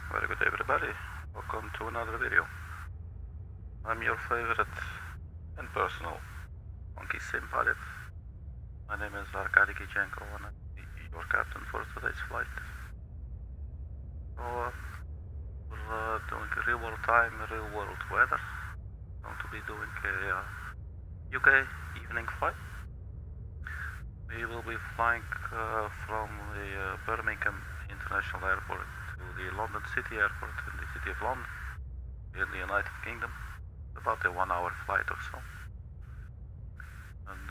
Very good everybody, welcome to another video. I'm your favorite and personal monkey sim pilot. My name is Arkady Gidzenko and I'm your captain for today's flight. So we're doing a real world time, real world weather. Going to be doing a UK evening flight. We will be flying from the Birmingham International Airport to the London City Airport in the City of London in the United Kingdom. About a 1 hour flight or so. And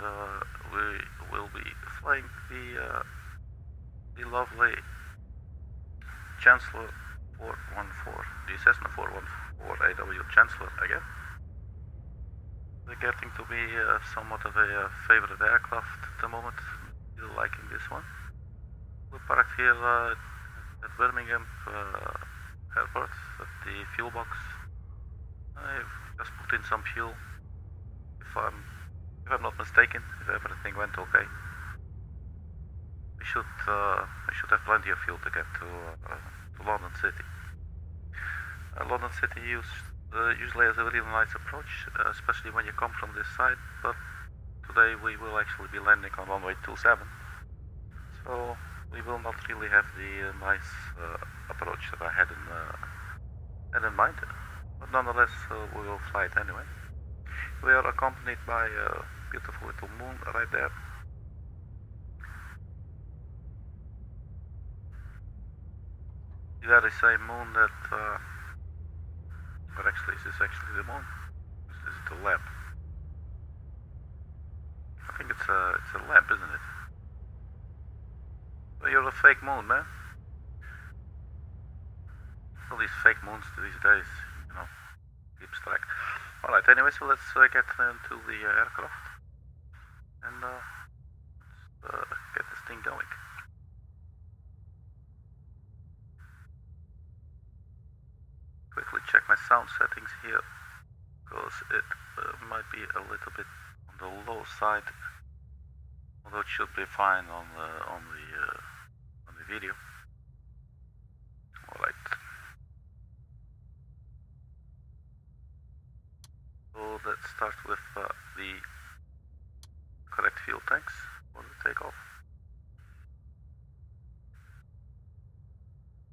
we will be flying the lovely Chancellor 414, the Cessna 414 AW Chancellor again. They're getting to be somewhat of a favorite aircraft at the moment. Still liking this one. We're parked here at Birmingham Airport at the fuel box. I've just put in some fuel. If I'm not mistaken, if everything went okay, we should have plenty of fuel to get to London City. London City usually has a really nice approach, especially when you come from this side, but today we will actually be landing on runway 27, so we will not really have the nice approach that I had in mind, but nonetheless we will fly it anyway. We are accompanied by a beautiful little moon right there. The very same moon that but actually, is this actually the moon? Is it a lamp? I think it's a lamp, isn't it? Well, you're a fake moon, man. All these fake moons these days, you know, keeps track. Alright, anyway, so let's get into the aircraft and let's get this thing going. Quickly check my sound settings here, because it might be a little bit on the low side, although it should be fine on the video. All right. So let's start with the correct fuel tanks for the takeoff.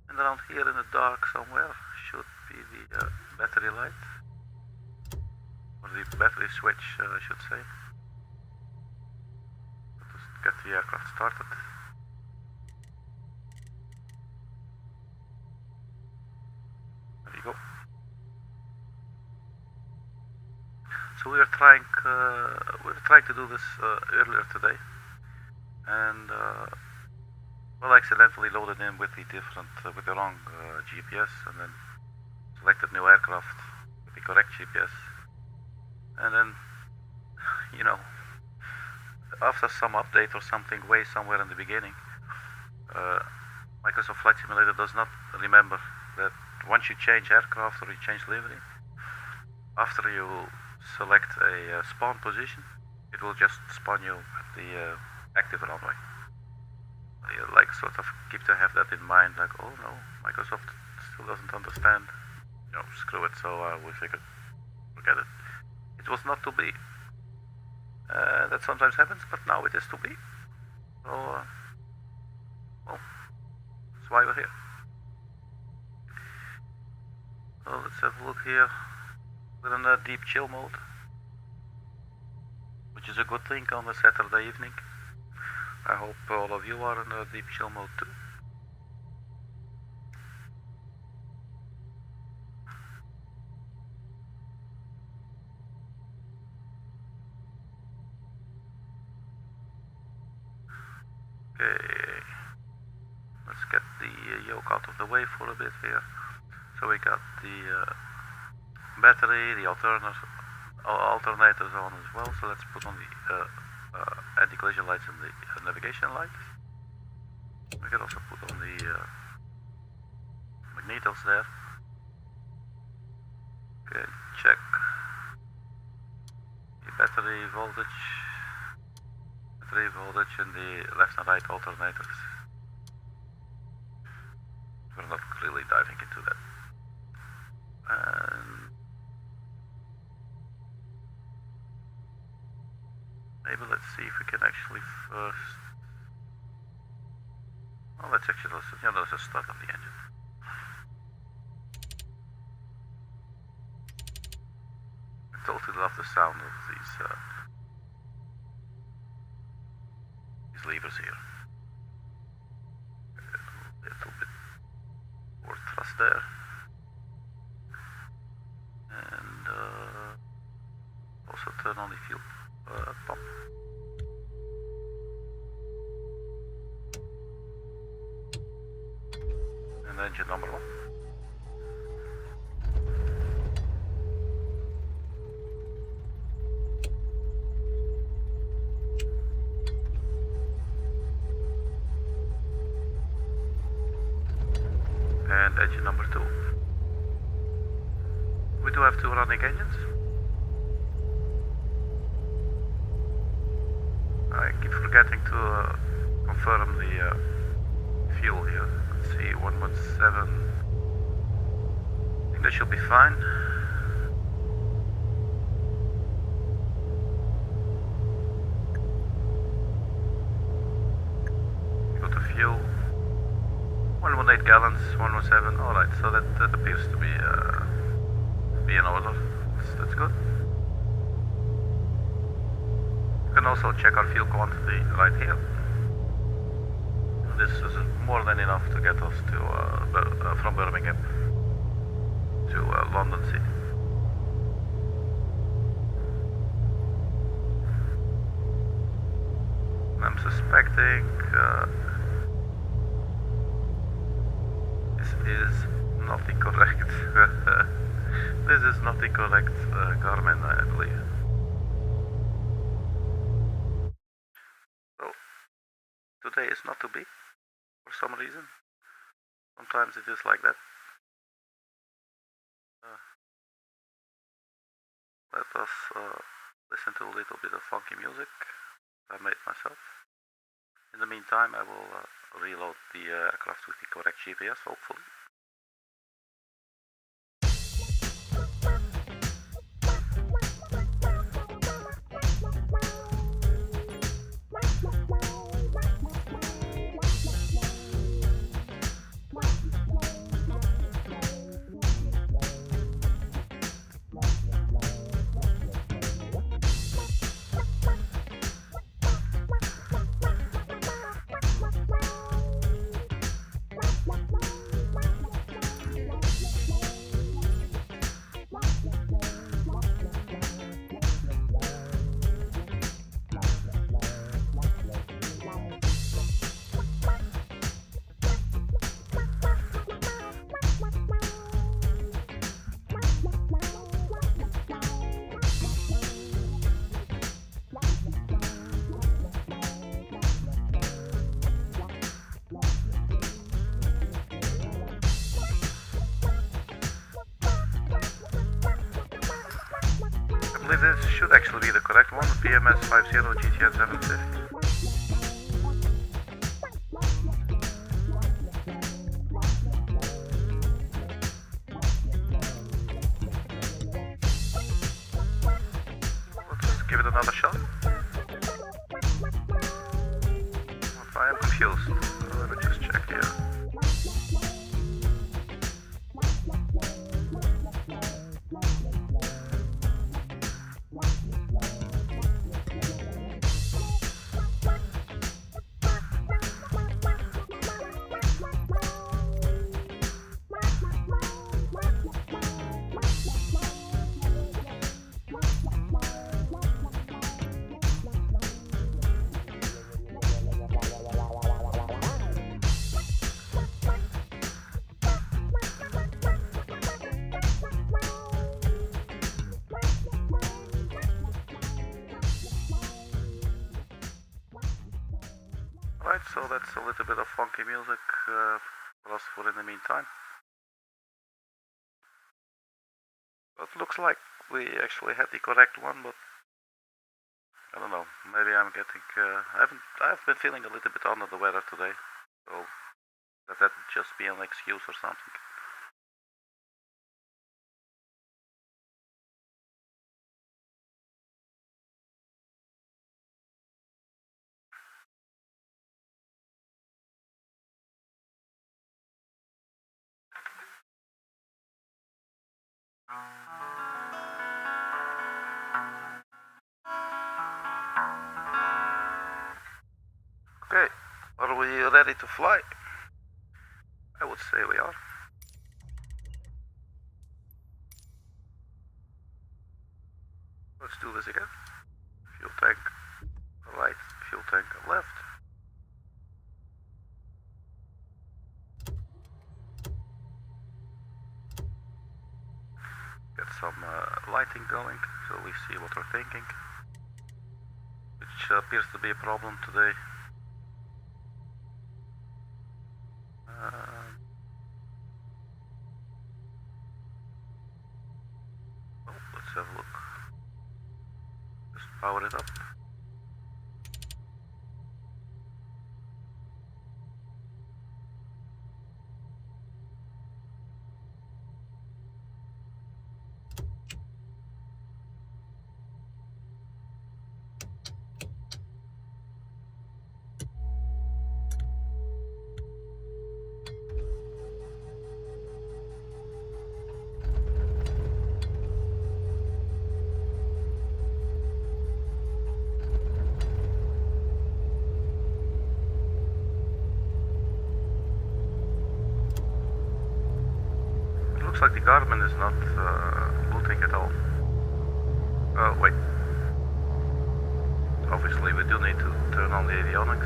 And around here in the dark somewhere should be the battery light, or the battery switch, I should say. Let us get the aircraft started. There you go. So we are trying to do this earlier today, and well, I accidentally loaded in with the wrong GPS, and then selected new aircraft with the correct GPS, and then, you know, after some update or something way somewhere in the beginning, Microsoft Flight Simulator does not remember that once you change aircraft or you change livery, after you select a spawn position, it will just spawn you at the active runway. You like sort of keep to have that in mind, like, oh no, Microsoft still doesn't understand, you know, screw it. So we figured, forget it. It was not to be. That sometimes happens, but now it is to be. So well, that's why we're here. So let's have a look here. We're in a deep chill mode, which is a good thing on a Saturday evening. I hope all of you are in a deep chill mode too. Okay, let's get the yoke out of the way for a bit here. So we got the battery, the alternators on as well. So let's put on the anti-collision lights and the navigation lights. We can also put on the magnetos there. Okay, check the battery voltage and the left and right alternators. we're not really diving into that. And maybe let's see if we can actually first. Oh, let's just start up the engine. I totally love the sound of these levers here. A little bit more thrust there. And also turn on the fuel pump. And engine number 1. And engine number 2. We do have 2 running engines. I keep forgetting to confirm the fuel here. Let's see, 117. I think that should be fine. Go to fuel. 118 gallons, 117. Alright, so that appears to be in order. That's good. You can also check our fuel quantity right here. This is more than enough to get us to from Birmingham to London City. I'm suspecting this is not the correct. This is not the correct Garmin, I believe. So today is not to be, for some reason. Sometimes it is like that. Let us listen to a little bit of funky music I made myself. In the meantime, I will reload the aircraft with the correct GPS, hopefully. This should actually be the correct one, PMS 50 GTN 750. Let's give it another shot. I am confused. Let me just check here. Right, so that's a little bit of funky music for us for in the meantime. It looks like we actually had the correct one, but I don't know. Maybe I'm getting. I've been feeling a little bit under the weather today, so That would just be an excuse or something. Okay, are we ready to fly? I would say we are. Let's do this again. Fuel tank right, fuel tank left. Get some lighting going so we see what we're thinking, which appears to be a problem today. Let's have a look. Just power it up. Looks like the Garmin is not booting at all. Oh, wait. Obviously, we do need to turn on the avionics.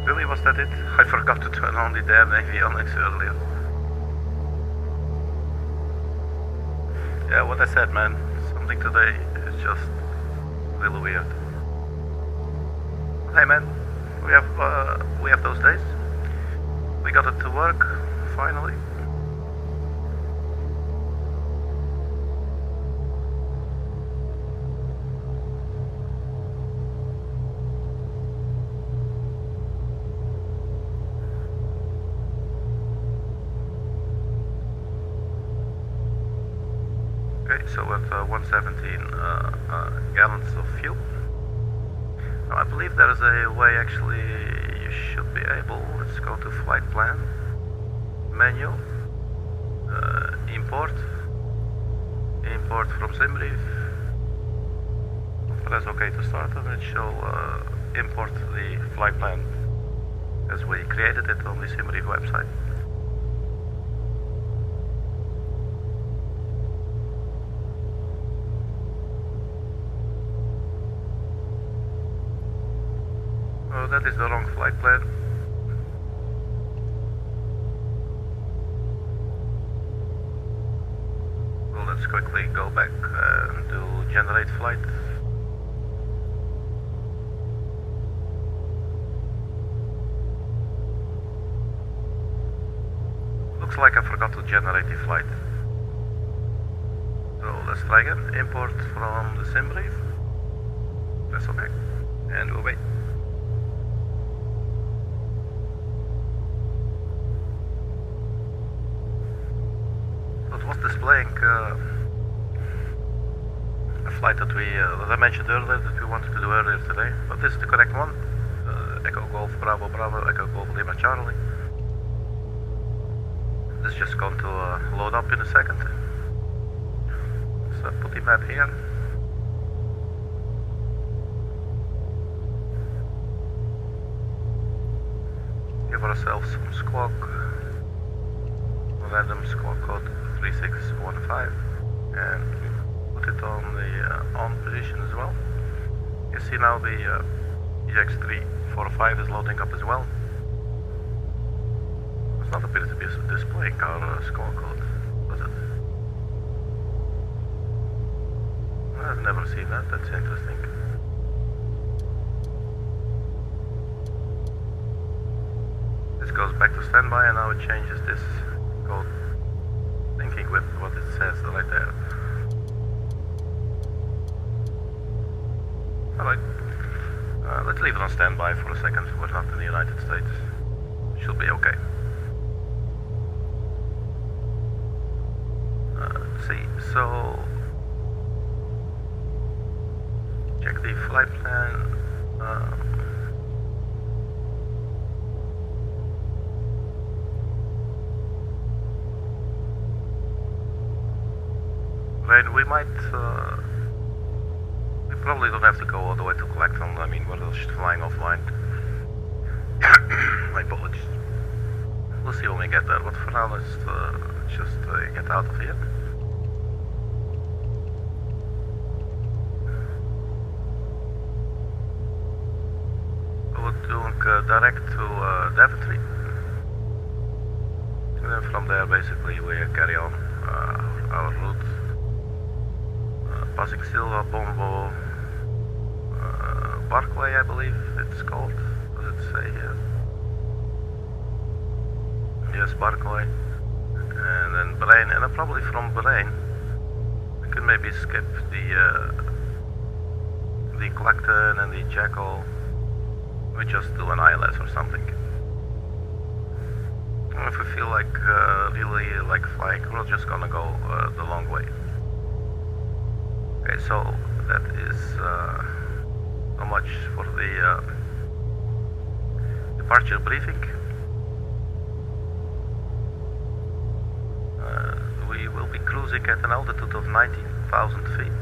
Really, was that it? I forgot to turn on the damn avionics earlier. Yeah, what I said, man. Something today is just a little weird. Hey, man. We have those days. We got it to work, finally. Okay, so at 117 gallons of fuel. Now, I believe there is a way actually you should be able. Let's go to flight plan, menu, import from SimReef. Press OK to start and it shall import the flight plan as we created it on the SimReef website. Oh, that is the wrong flight plan. Well, let's quickly go back and do generate flight. Looks like I forgot to generate the flight. So let's try again. Import from the SimReef. Press OK. And we'll wait. Was displaying a flight that I mentioned earlier that we wanted to do earlier today, but this is the correct one. Echo Golf Bravo Bravo Echo Golf Lima Charlie. This is just going to load up in a second. So put the map here. Give ourselves some squawk. Random squawk code 3615 and put it on the on position as well. You see now the EX345 is loading up as well. It's not appear to be displaying our squawk code, does it? I've never seen that, that's interesting. This goes back to standby and now it changes this code, thinking with what it says right there. Alright. leave it on standby for a second. We're not in the United States. Should be okay. Let's see, so check the flight plan. Right, we might, we probably don't have to go all the way to collect them. I mean, we're just flying offline. My apologies. We'll see when we get there, but for now let's just get out of here. We're doing direct to Daventry. And then from there basically we carry on our route. Passing SILVA, Bombo, Parkway I believe it's called. Does it say here? Yes, Parkway. And then Bahrain, and probably from Bahrain we could maybe skip the Clacton and the Jackal. We just do an ILS or something. And if we feel like really like flying, we're just gonna go the long way. Okay, so that is so much for the departure briefing. We will be cruising at an altitude of 19,000 feet.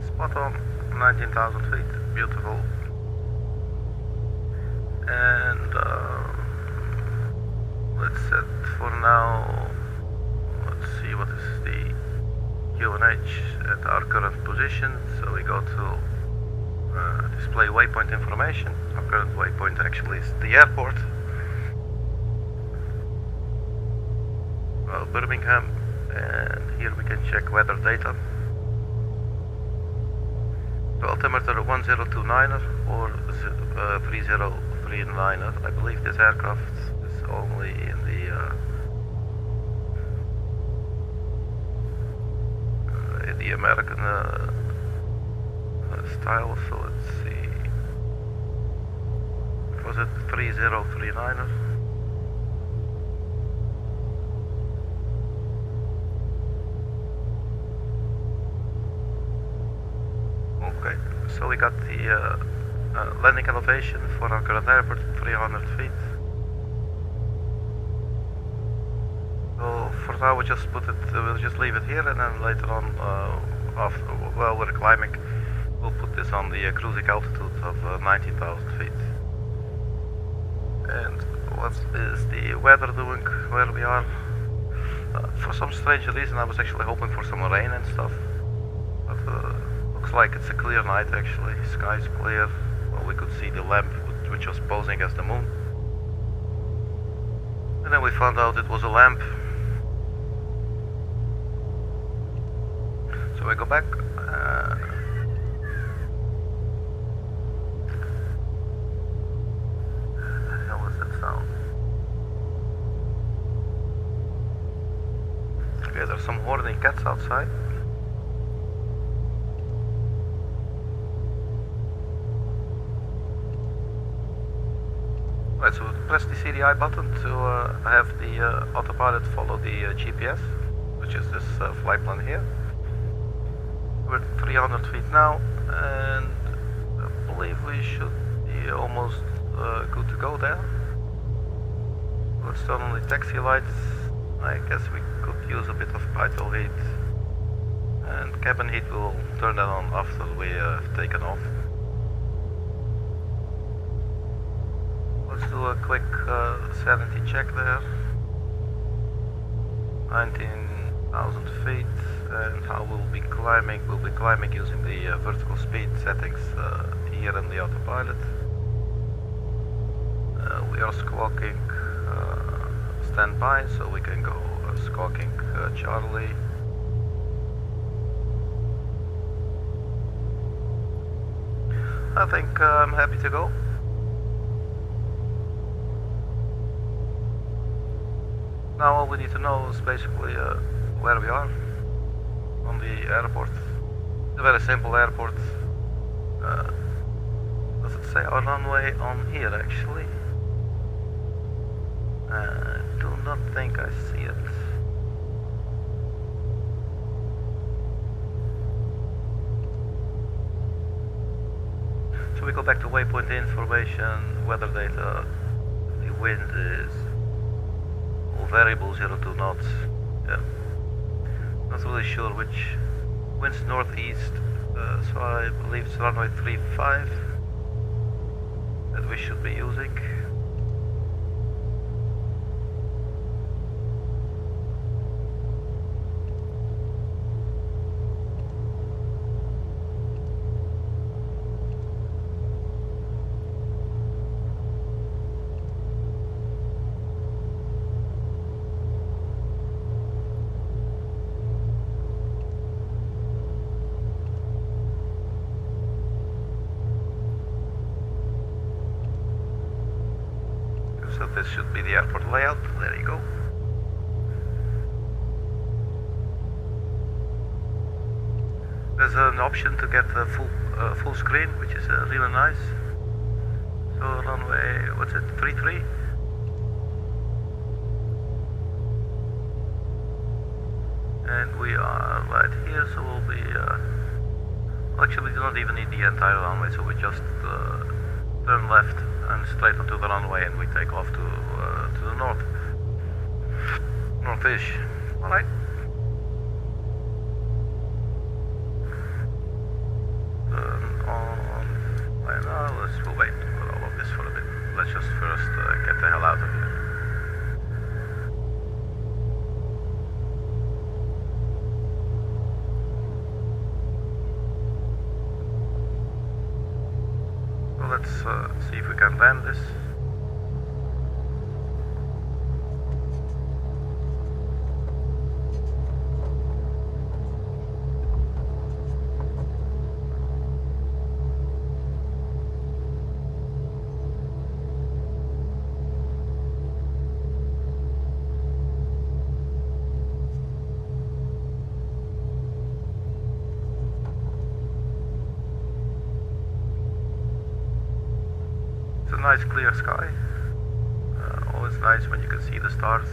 Spot on, 19,000 feet, beautiful. And let's set for now, let's see what is the QNH at our current position. So we go to display waypoint information. Our current waypoint actually is the airport. Birmingham, and here we can check weather data. So altimeter 1029er or 3039er. I believe this aircraft is only in the American style. So let's see. Was it 3039er? Okay, so we got the landing elevation for our current airport, 300 feet. So for now we just put it, we'll just leave it here, and then later on, while we're climbing, we'll put this on the cruising altitude of 19,000 feet. And what is the weather doing where we are? For some strange reason I was actually hoping for some rain and stuff, but looks like it's a clear night actually. Sky's clear. Well, we could see the lamp which was posing as the moon. And then we found out it was a lamp. So I go back. What the hell was that sound? Okay, there's some horny cats outside. Right, so press the CDI button to have the autopilot follow the GPS, which is this flight plan here. We're 300 feet now, and I believe we should be almost good to go there. Let's turn on the taxi lights. I guess we could use a bit of idle heat, and cabin heat will turn that on after we have taken off. Let's do a quick sanity check there. 19,000 feet, and how we'll be climbing using the vertical speed settings here in the autopilot. We are squawking standby, so we can go squawking Charlie. I think I'm happy to go. Now all we need to know is basically where we are on the airport. It's a very simple airport. Does it say our runway on here actually? I do not think I see it. So we go back to waypoint information, weather data. The wind is all variable 02 knots. Yeah. Not really sure which. Wind's northeast, so I believe it's runway 35 that we should be using. So this should be the airport layout. There you go. There's an option to get a full screen, which is really nice. So runway, what's it, 33? And we are right here, so we'll be. Actually, we do not even need the entire runway, so we just turn left and straight onto the runway, and we take off to the north-ish. All right. Turn on. Right now, we'll wait for all of this for a bit. Let's just first get the hell out of here. Let's see if we can land this. It's a nice clear sky. Always nice when you can see the stars.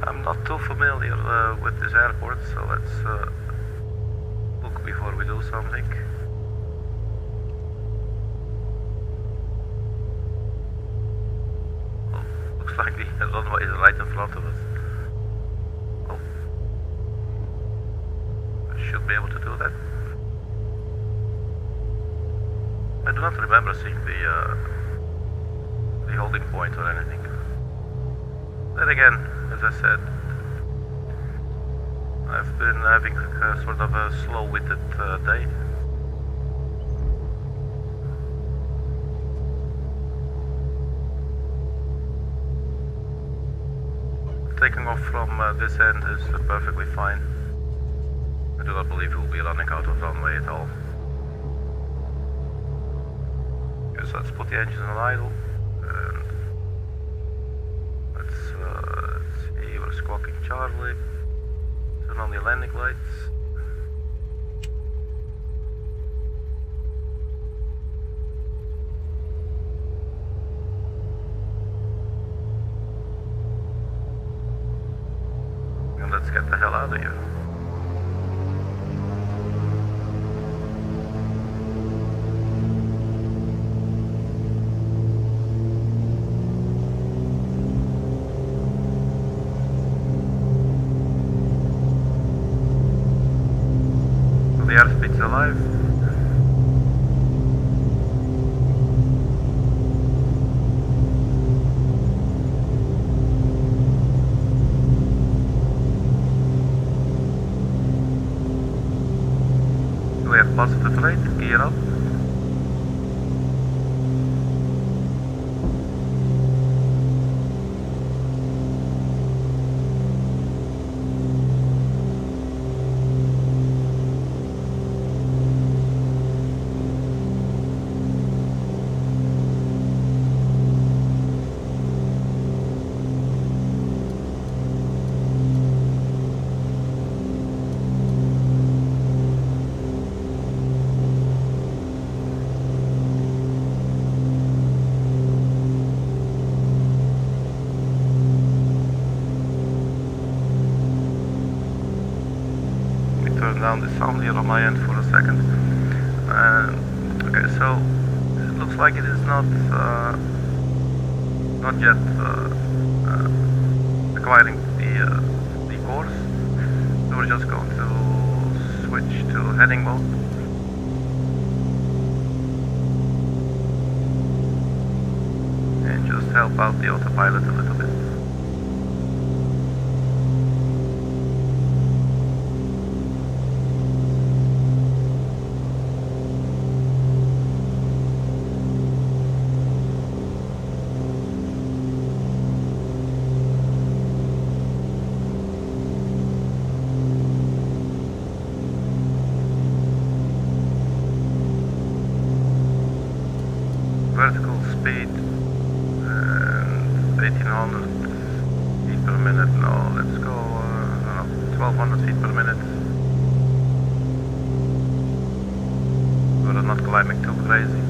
I'm not too familiar with this airport, so let's look before we do something. Looks like the runway is right in front of us. Oh. I should be able to do that. I do not remember seeing the holding point or anything. Then again, as I said, I've been having sort of a slow-witted day. Taking off from this end is perfectly fine. I do not believe we'll be running out of runway at all. Okay, so let's put the engines on idle. And let's see, we're squawking Charlie. Turn on the landing lights. And let's get the hell out of here. The airspeed's alive. clear out. Turn down the sound here on my end for a second. Okay, so it looks like it is not yet acquiring the course. So we're just going to switch to heading mode. And just help out the autopilot a little bit. Vertical speed and 1800 feet per minute. No, let's go 1200 feet per minute. We're not climbing too crazy.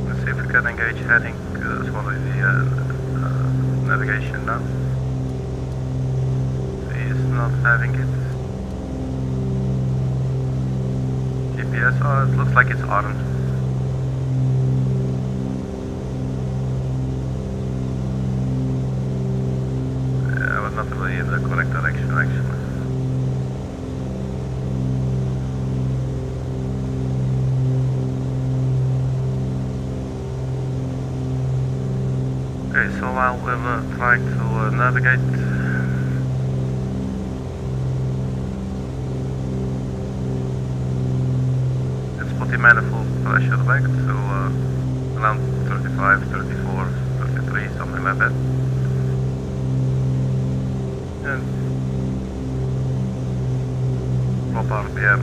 Let's see if we can engage heading. That's one of the navigation now. He's not having it. Yes, it looks like it's orange. Yeah, but not really in the correct direction actually. Okay, so while we're trying to navigate, the manifold pressure back to around 35, 34, 33, something like that. And drop RPM,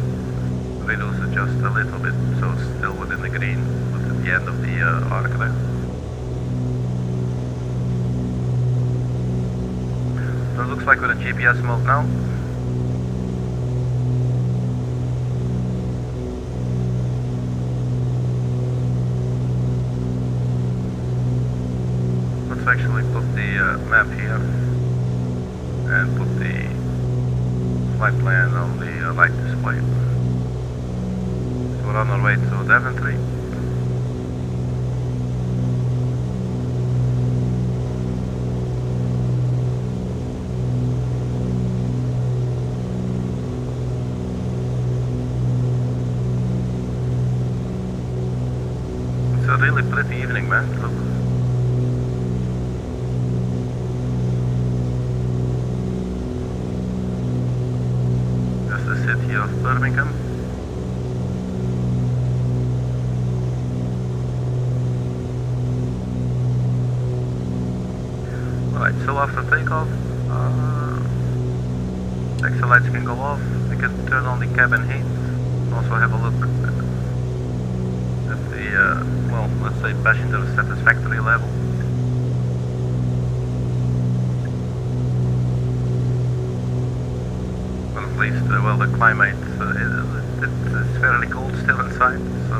reduce it just a little bit, so it's still within the green, but at the end of the arc there. So it looks like we're in GPS mode now. Actually put the map here and put the flight plan on the light display. So we're on our way to Daventry. It's a really pretty evening, man. Look. The city of Birmingham. Alright, so after takeoff, exit lights can go off. We can turn on the cabin heat. Also have a look at the, well, let's say passenger satisfactory level. At least, well, the climate it's fairly cold still inside, so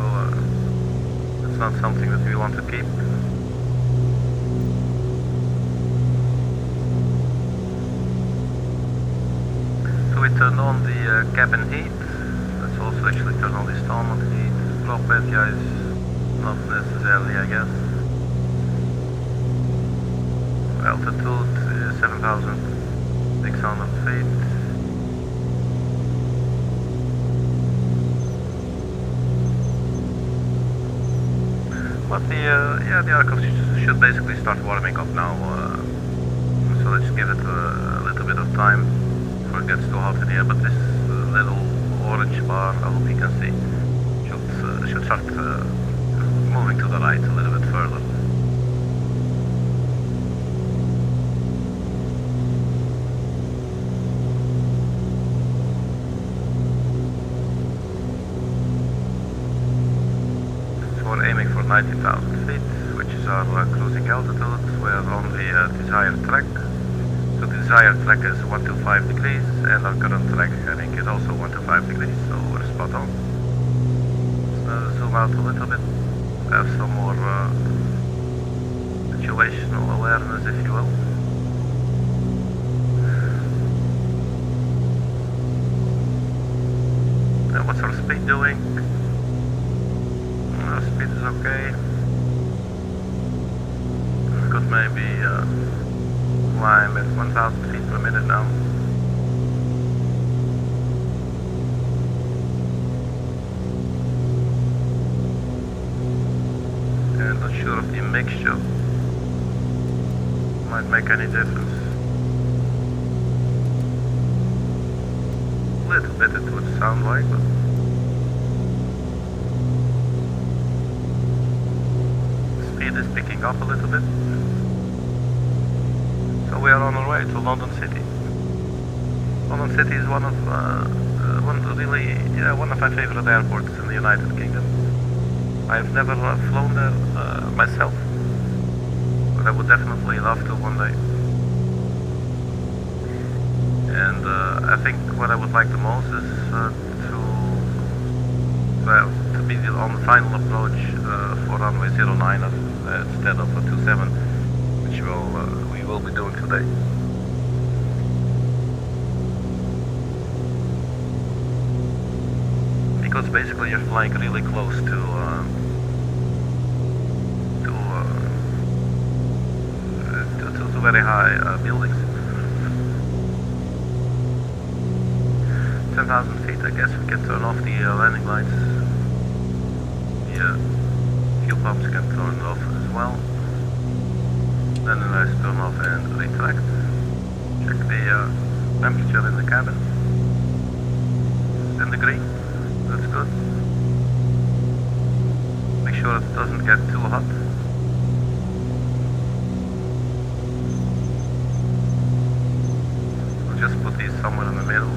it's not something that we want to keep. So we turn on the cabin heat. Let's also actually turn on the stomach heat. Drop it, guys, not necessarily, I guess. Altitude is 7,600 feet. But the aircraft should basically start warming up now, so let's give it a little bit of time before it gets too hot in here, but this little orange bar, I hope you can see, should start moving to the right a little bit further. So we're aiming for 90,000 feet, which is our cruising altitude. We're on the desired track. So the desired track is 125 degrees, and our current track heading is also 125 degrees, so we're spot on. Zoom out a little bit, have some more situational awareness, if you will. And what's our speed doing? Our speed is okay. We could maybe climb at 1,000 feet per minute now. And not sure if the mixture might make any difference. A little bit it would sound like, but speed is picking up a little bit. So we are on our way to London City. London City is one of my favorite airports in the United Kingdom. I've never flown there myself, but I would definitely love to one day. And I think what I would like the most is to be on the final approach for runway 09 instead of 27, which we will be doing today. Because basically you're flying really close to very high buildings. 10,000 feet, I guess we can turn off the landing lights. The fuel pumps can turn off as well. Landing lights turn off and retract. Check the temperature in the cabin. 10 degrees, that's good. Make sure it doesn't get too hot. We'll just put these somewhere in the middle.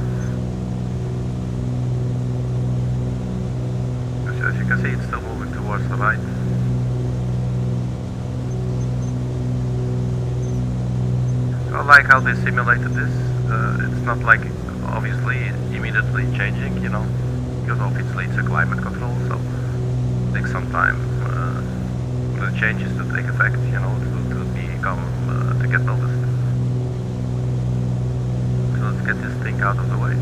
As you can see, it's still moving towards the right. So I like how they simulated this. It's not like obviously immediately changing, you know, because obviously it's a climate control, so it takes some time for the changes to take effect, you know, to get noticed. So let's get this thing out of the way.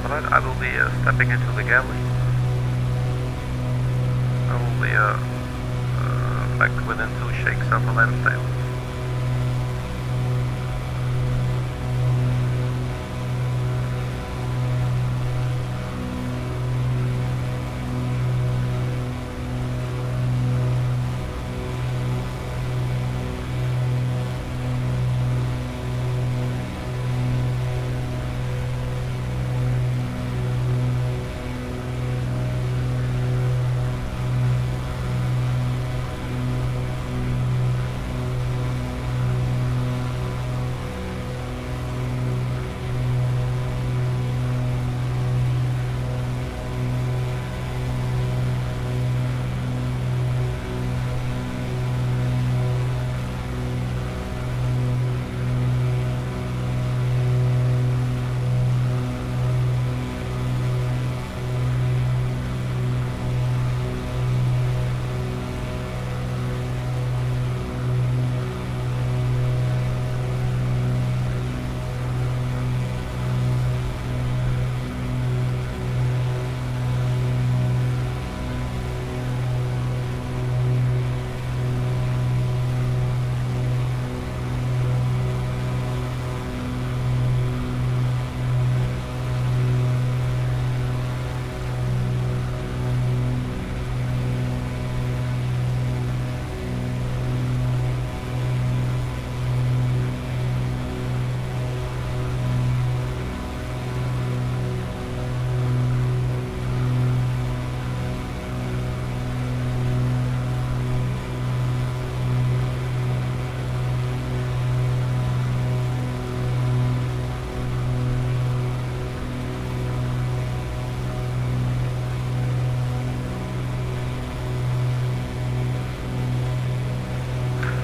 Alright, I will be stepping into the galley. I will be back within 2 shakes of a land tail.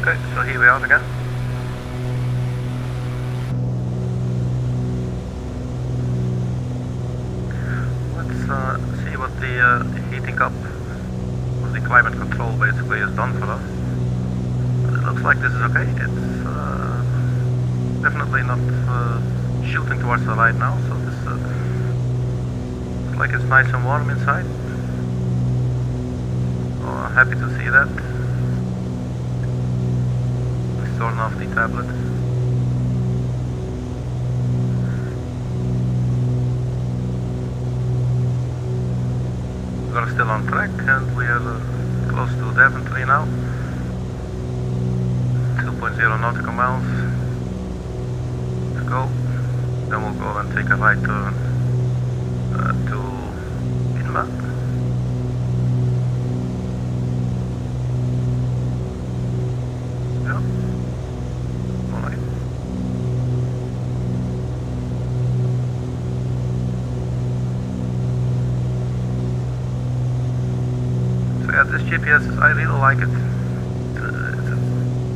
Okay, so here we are again. Let's see what the heating up of the climate control basically has done for us. It looks like this is okay. It's definitely not shooting towards the right now, so this looks like it's nice and warm inside. So I'm happy to see that. Let's turn off the tablet. We're still on track and we are close to Daventry now. 2.0 nautical miles to go. Then we'll go and take a right turn to Birmingham. Yeah. Alright. So yeah, this GPS, I really like it. It's a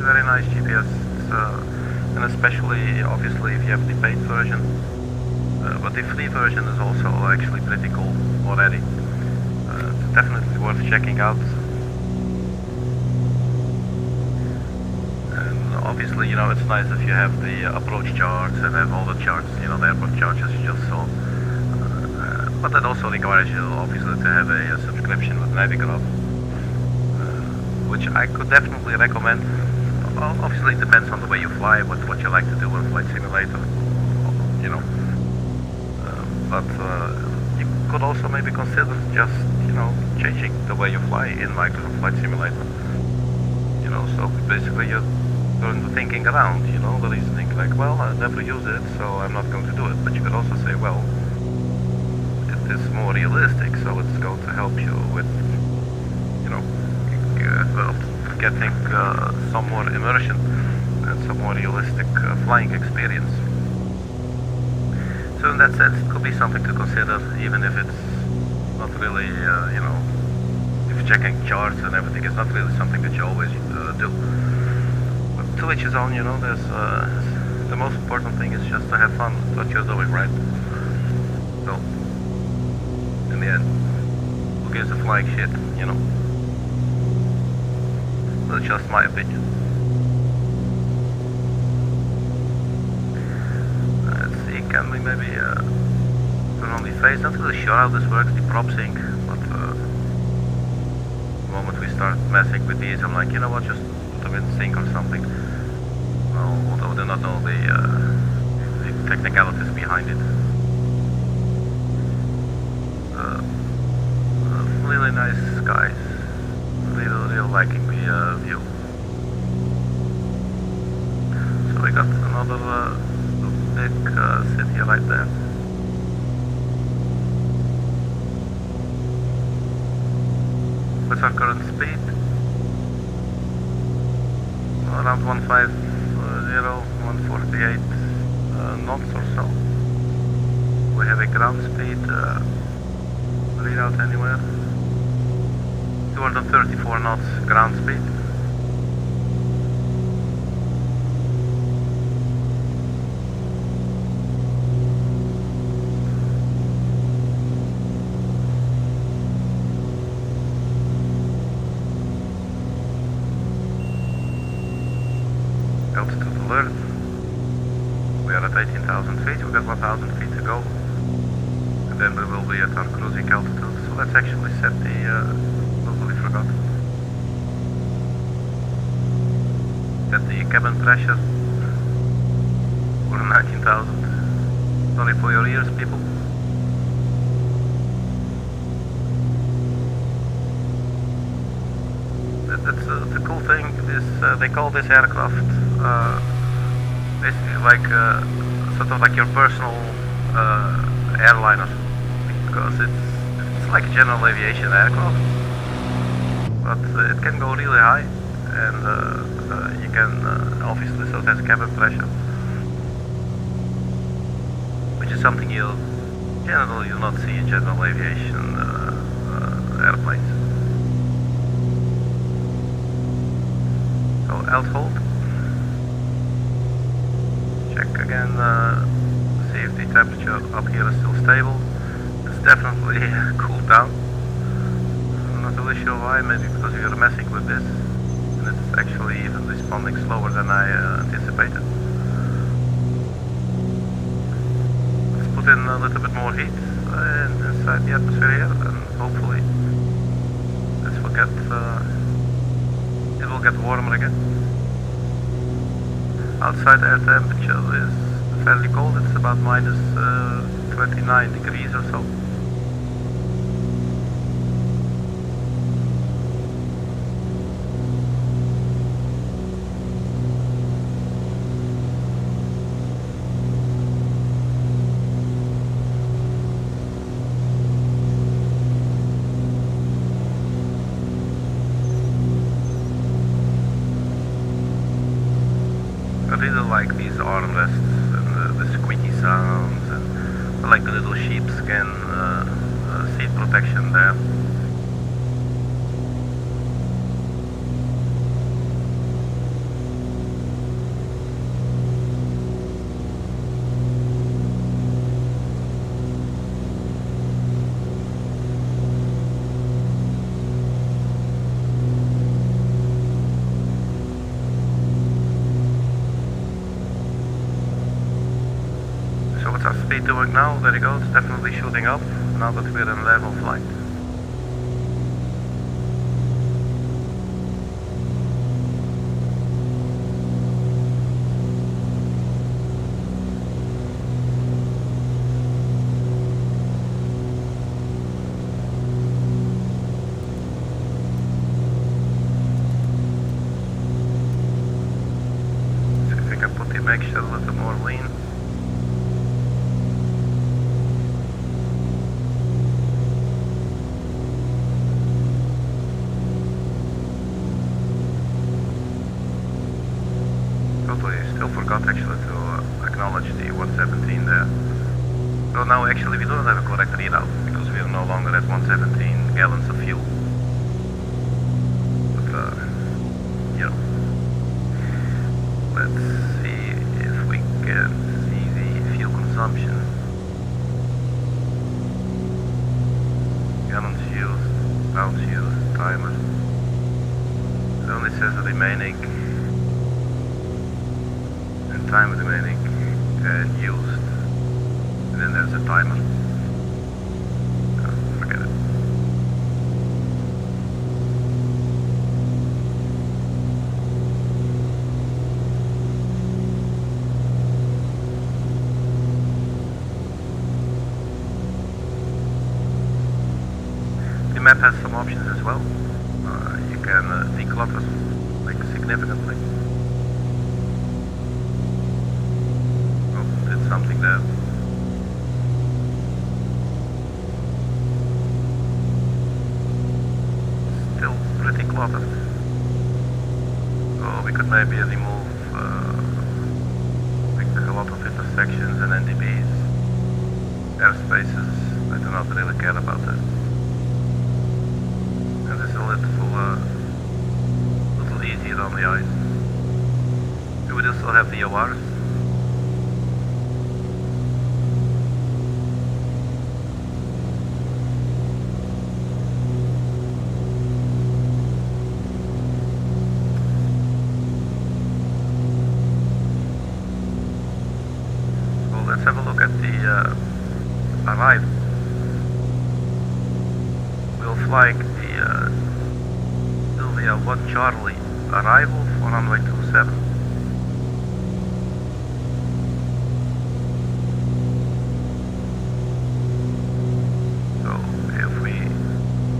very nice GPS. And especially, obviously, if you have the paid version. But the free version is also actually pretty cool already. It's definitely worth checking out. And obviously, you know, it's nice if you have the approach charts and have all the charts, you know, the airport charts as you just saw. But that also requires you, obviously, to have a subscription with Navigraph, which I could definitely recommend. Obviously, it depends on the way you fly, what you like to do in Flight Simulator, you know. But you could also maybe consider just, you know, changing the way you fly in Microsoft Flight Simulator. You know, so basically you turn the thinking around, you know, the reasoning, like, well, I never use it, so I'm not going to do it. But you could also say, well, it is more realistic, so it's going to help you with, you know, getting some more immersion and some more realistic flying experience. So in that sense, it could be something to consider, even if it's not really, you know, if checking charts and everything is not really something that you always do. But to each his own, you know, there's the most important thing is just to have fun with what you're doing, right? So, in the end, who gives a flying shit, you know? That's just my opinion. Let's see, can we maybe turn on the face? Not really sure how this works, the prop sync, but the moment we start messing with these, I'm like, you know what, just put them in sync or something. Well, although I do not know the technicalities behind it. Really nice skies. Really liking the view. So we got another big city right there. What's our current speed? Around 150, 148 knots or so. We have a ground speed readout anywhere. 234 knots ground speed. Altitude alert. We are at 18,000 feet. We've got 1,000 feet to go. And then we will be at our cruising altitude. So let's actually set the totally forgot. Get the cabin pressure for 19,000. Sorry for your ears, people. That's the cool thing is they call this aircraft basically like sort of like your personal airliner, because it's like a general aviation aircraft. But it can go really high, and you can obviously, so it has cabin pressure, which is something you generally do not see in general aviation airplanes. So alt hold. here is still stable. It's definitely cooled down. I'm not really sure why, maybe because we are messing with this and it's actually even responding slower than I anticipated. Let's put in a little bit more heat inside the atmosphere here, and hopefully this will get it will get warmer again. Outside air temperature is fairly cold, it's about minus 29 degrees or so. I really like these armrests and the squeaky sounds, and I like the little sheepskin seat protection there. So what's our speed doing now? There you go, it's definitely shooting up now that we're in level flight. So if we can put the mixture a little more lean. Totally still forgot actually to acknowledge the 117 there. So now actually we don't have a correct readout because we are no longer at 117 gallons of fuel. But you know, let's see if we can see the fuel consumption. Gallons used, pounds used, timers. It only says the remaining time remaining and used, and then there's a timer. Forget it. The map has some options as well. You can declutter like significantly. Something there. Still pretty cluttered. So we could maybe remove like a lot of intersections and NDBs, airspaces. I do not really care about that. And this is a little easier on the ice. We would also have the ORs. Let's have a look at the arrival. We'll fly the SILVA 1 Charlie arrival for runway 27. So if we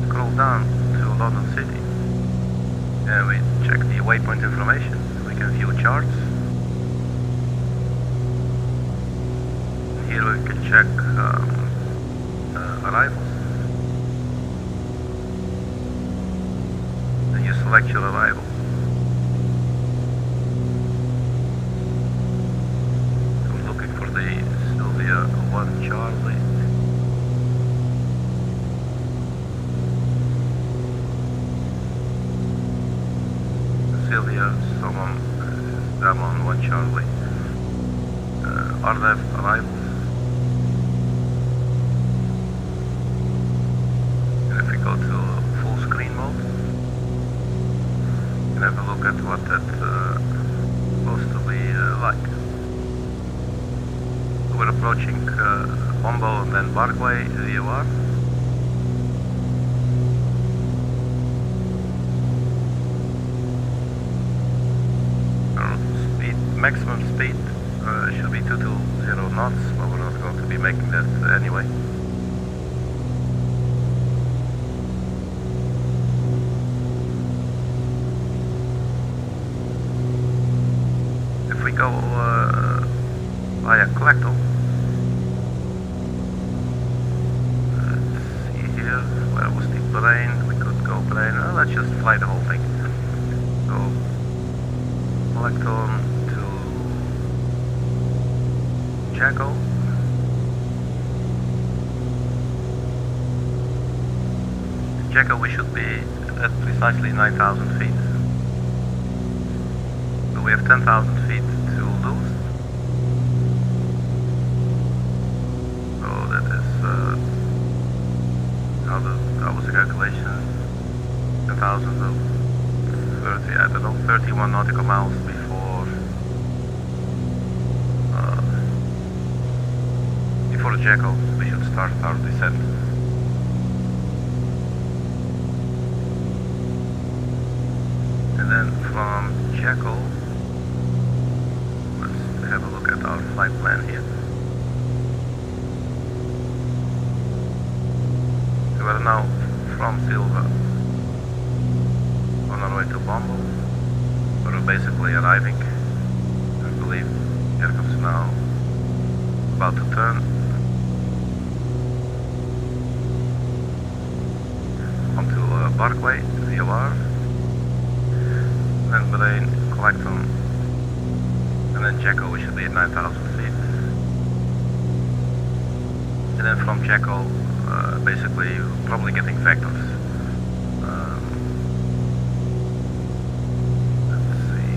scroll down to London City and we check the waypoint information, we can view charts. Here we can check arrivals. And you select your arrival. So I'm looking for the SILVA 1 Charlie. SILVA someone 1 Charlie. Are there arrivals? have a look at what that's supposed to be like. So we're approaching Bombo and then Barkway, VOR. Maximum speed should be 220 knots, but we're not going to be making that anyway. If we go via Collecto, let's see here, where was the plane? We could go plane, let's just fly the whole thing. So, Collecto Jacko. Jacko, we should be at precisely 9,000 feet. So we have 10,000 feet to lose. So that is, how was the calculation? 10,000 of 30, I don't know, 31 nautical miles before. For Jacko, we should start our descent. And then from Jacko, let's have a look at our flight plan here. We are now from SILVA on our way to Bombo. We're basically arriving, I believe. Here comes now, about to turn. Onto Barkway, VOR, then Bahrain, Collecton, and then Jacko, we should be at 9,000 feet. And then from Jacko, basically, probably getting vectors. Let's see.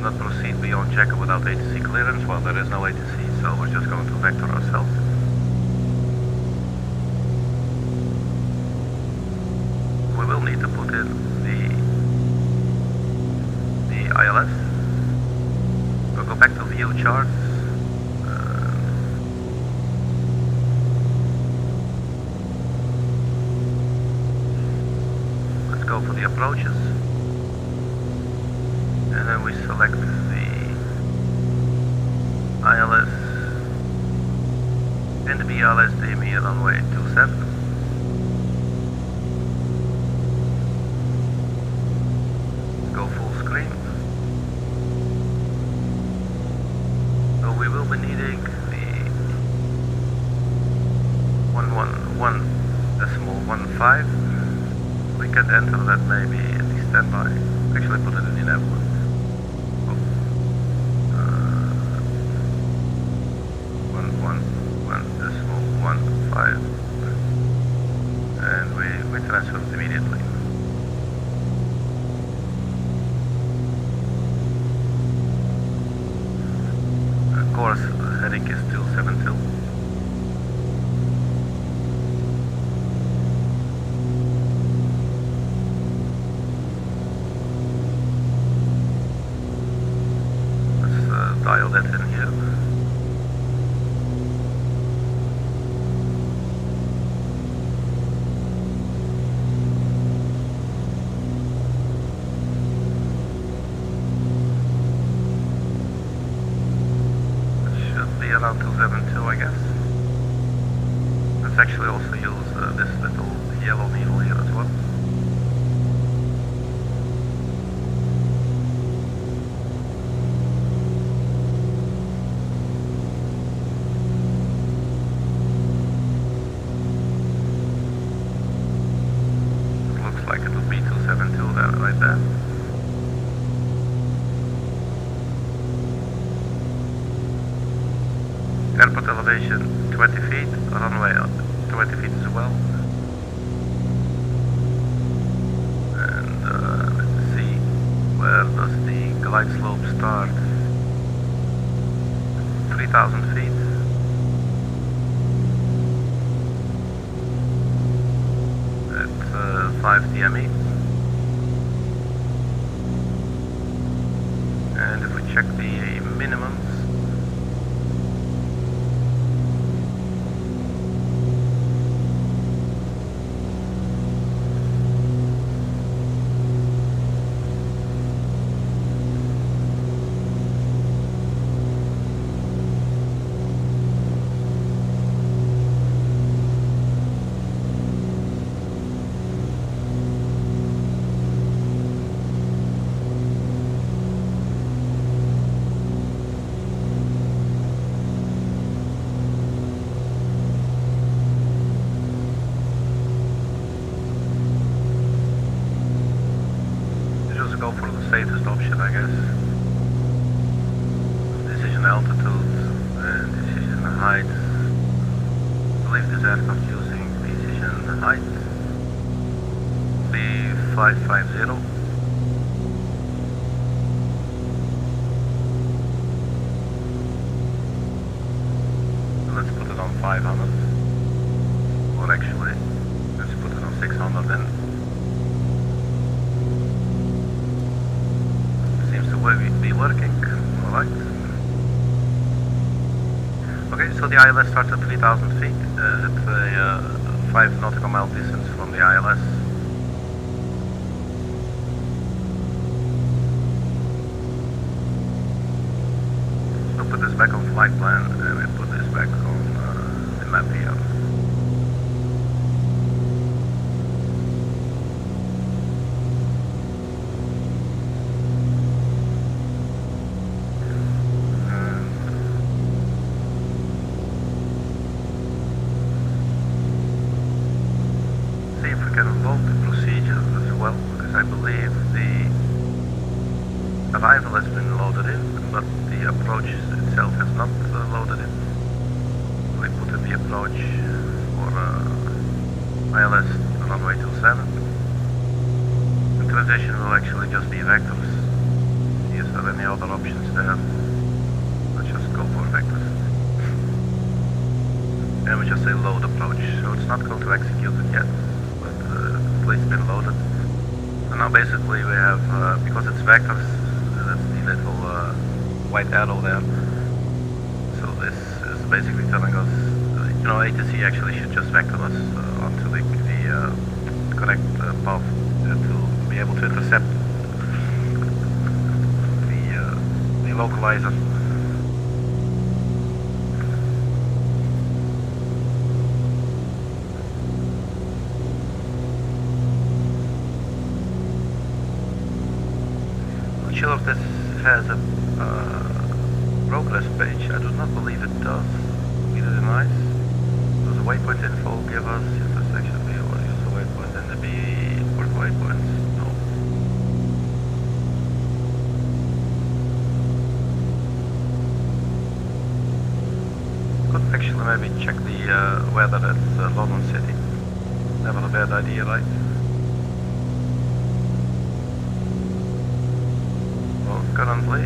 Not proceed beyond Jacko without ATC clearance. Well, there is no ATC, so we're just going to vector ourselves. We will need to put in the ILS. We'll go back to view charts. Let's go for the approaches. And then we select the ILS and the BLS DME runway 27. Go full screen. So we will be needing the 111.15. We can enter that maybe in the standby. Actually put it in the network. And we transfer it immediately. Course heading is 272. Let's dial that in here. Around 272, I guess. Let's actually also use this little yellow needle here as well. It looks like it would be 272 there, right there. Airport elevation 20 feet, runway 20 feet as well. And let's see, where does the glide slope start? 3,000 feet. At 5 DME. latest option, I guess. Decision altitude and decision height. I believe this aircraft using decision height. 3550. Let's put it on 500. Or actually, let's put it on 600 then. Seems to be working. Alright. Okay, so the ILS starts at 3000 feet. It's a 5 nautical mile distance from the ILS. So put this back on flight plan and we put this back on the map here. Arrival has been loaded in, but the approach itself has not loaded in. We put in the approach for ILS runway 27. The transition will actually just be vectors. Is there any other options there? Let's just go for vectors. And we just say load approach, so it's not going to execute it yet, but it's been loaded. And now basically we have, because it's vectors, that's the little white arrow there. So this is basically telling us, you know, ATC actually should just vector us onto the correct path to be able to intercept the localizer. Sure if this has a progress page. I do not believe it does. Either nice. Does the waypoint info give us intersection B or use the waypoint and the B for the waypoints? No. Could actually maybe check the weather at London City. Never a bad idea, right? Currently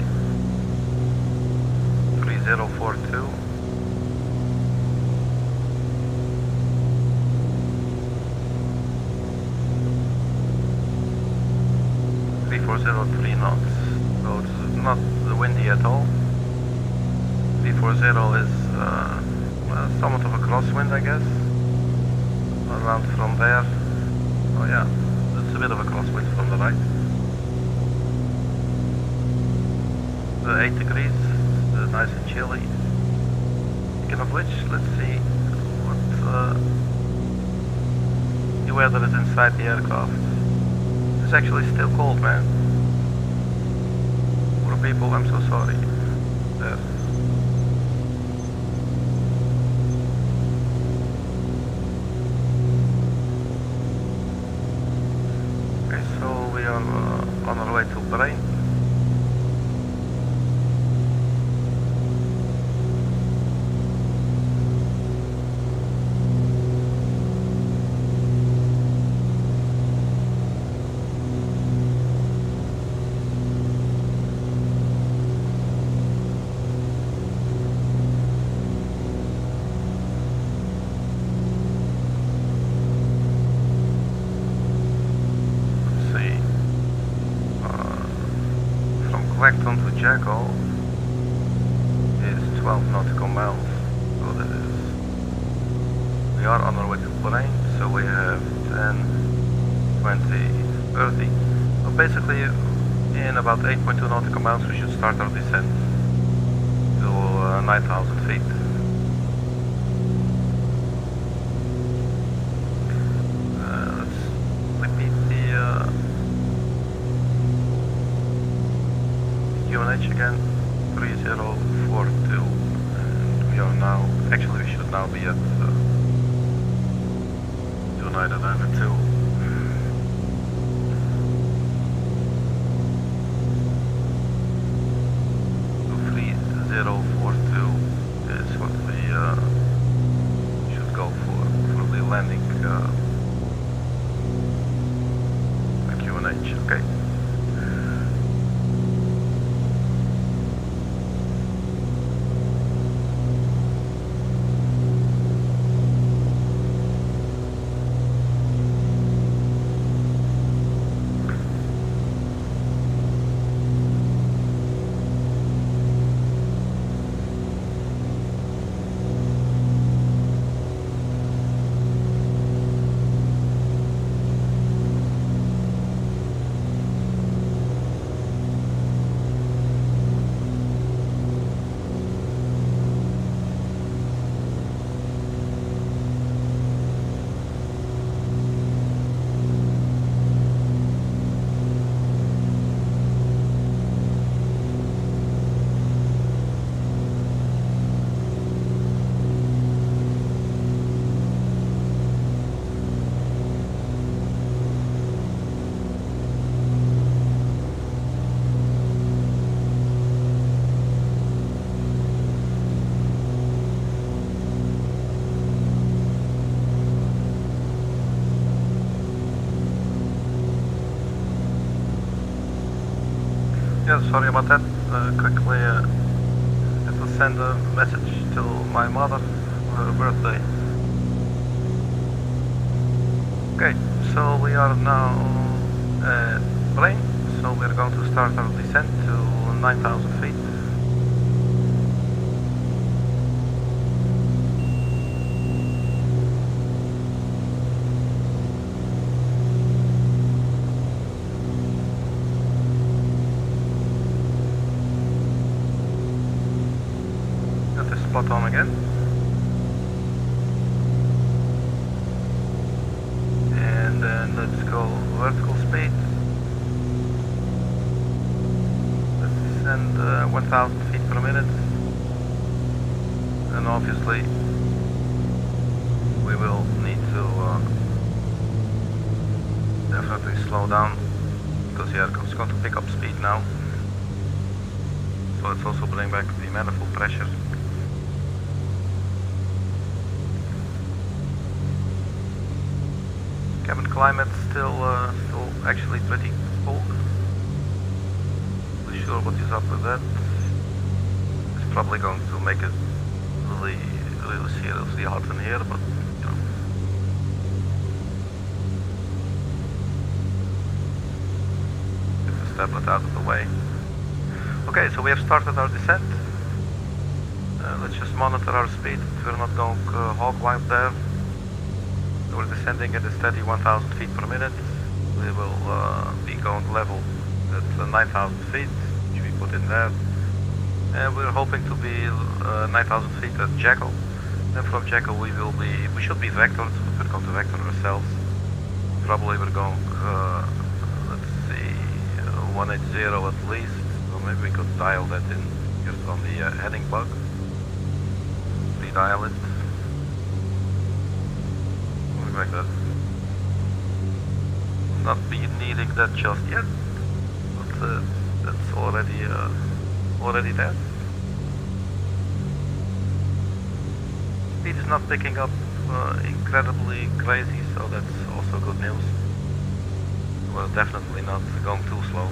3042. .3 knots, so it's not windy at all. 340 is somewhat of a crosswind, I guess. Around from there. Oh yeah, it's a bit of a crosswind from the right. 8 degrees, nice and chilly. Speaking of which, let's see what the weather is inside the aircraft. It's actually still cold, man. Poor people, I'm so sorry. There. Okay, so we are on our way to Bahrain. Clacton to Jackal is 12 nautical miles, so that is, we are on our way to Bahrain, so we have 10, 20, 30, so basically in about 8.2 nautical miles we should start our descent to 9,000 feet. Let's repeat the UNH again, 3042, and we are now, actually we should now be at 2992. the QNH. Okay. Yeah, sorry about that. Quickly had to send a message to my mother for her birthday. Okay, so we are now at plane, so we're going to start our descent to 9,000 feet. Spot on again. And then let's go vertical speed. Let's descend 1,000 feet per minute. And obviously we will need to definitely slow down because the aircraft is going to pick up speed now. So let's also bring back the manifold pressure. Cabin climate still actually pretty cold. Not sure what is up with that. It's probably going to make it really seriously hot in here, but you know. Get the tablet out of the way. Okay, so we have started our descent. Let's just monitor our speed. We're not going hog wild there. We're descending at a steady 1,000 feet per minute. We will be going level at 9,000 feet, which we put in there. And we're hoping to be 9,000 feet at Jekyll. Then from Jekyll we should be vectored. We're going to vector ourselves. Probably we're going, let's see, 180 at least. So maybe we could dial that in just on the heading bug. Redial it. Like that. Not be needing that just yet, but that's already there. Speed is not picking up incredibly crazy, so that's also good news. We're definitely not going too slow.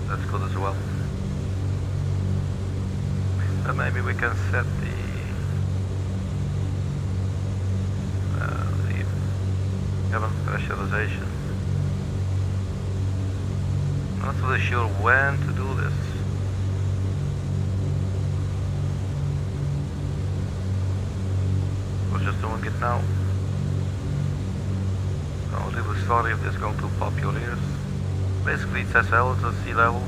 That's good as well. And maybe we can set the cabin pressurization. I'm not really sure when to do this. We're just doing it now. I'm really sorry if this is going to pop your ears. Basically it's SL, it's a sea level.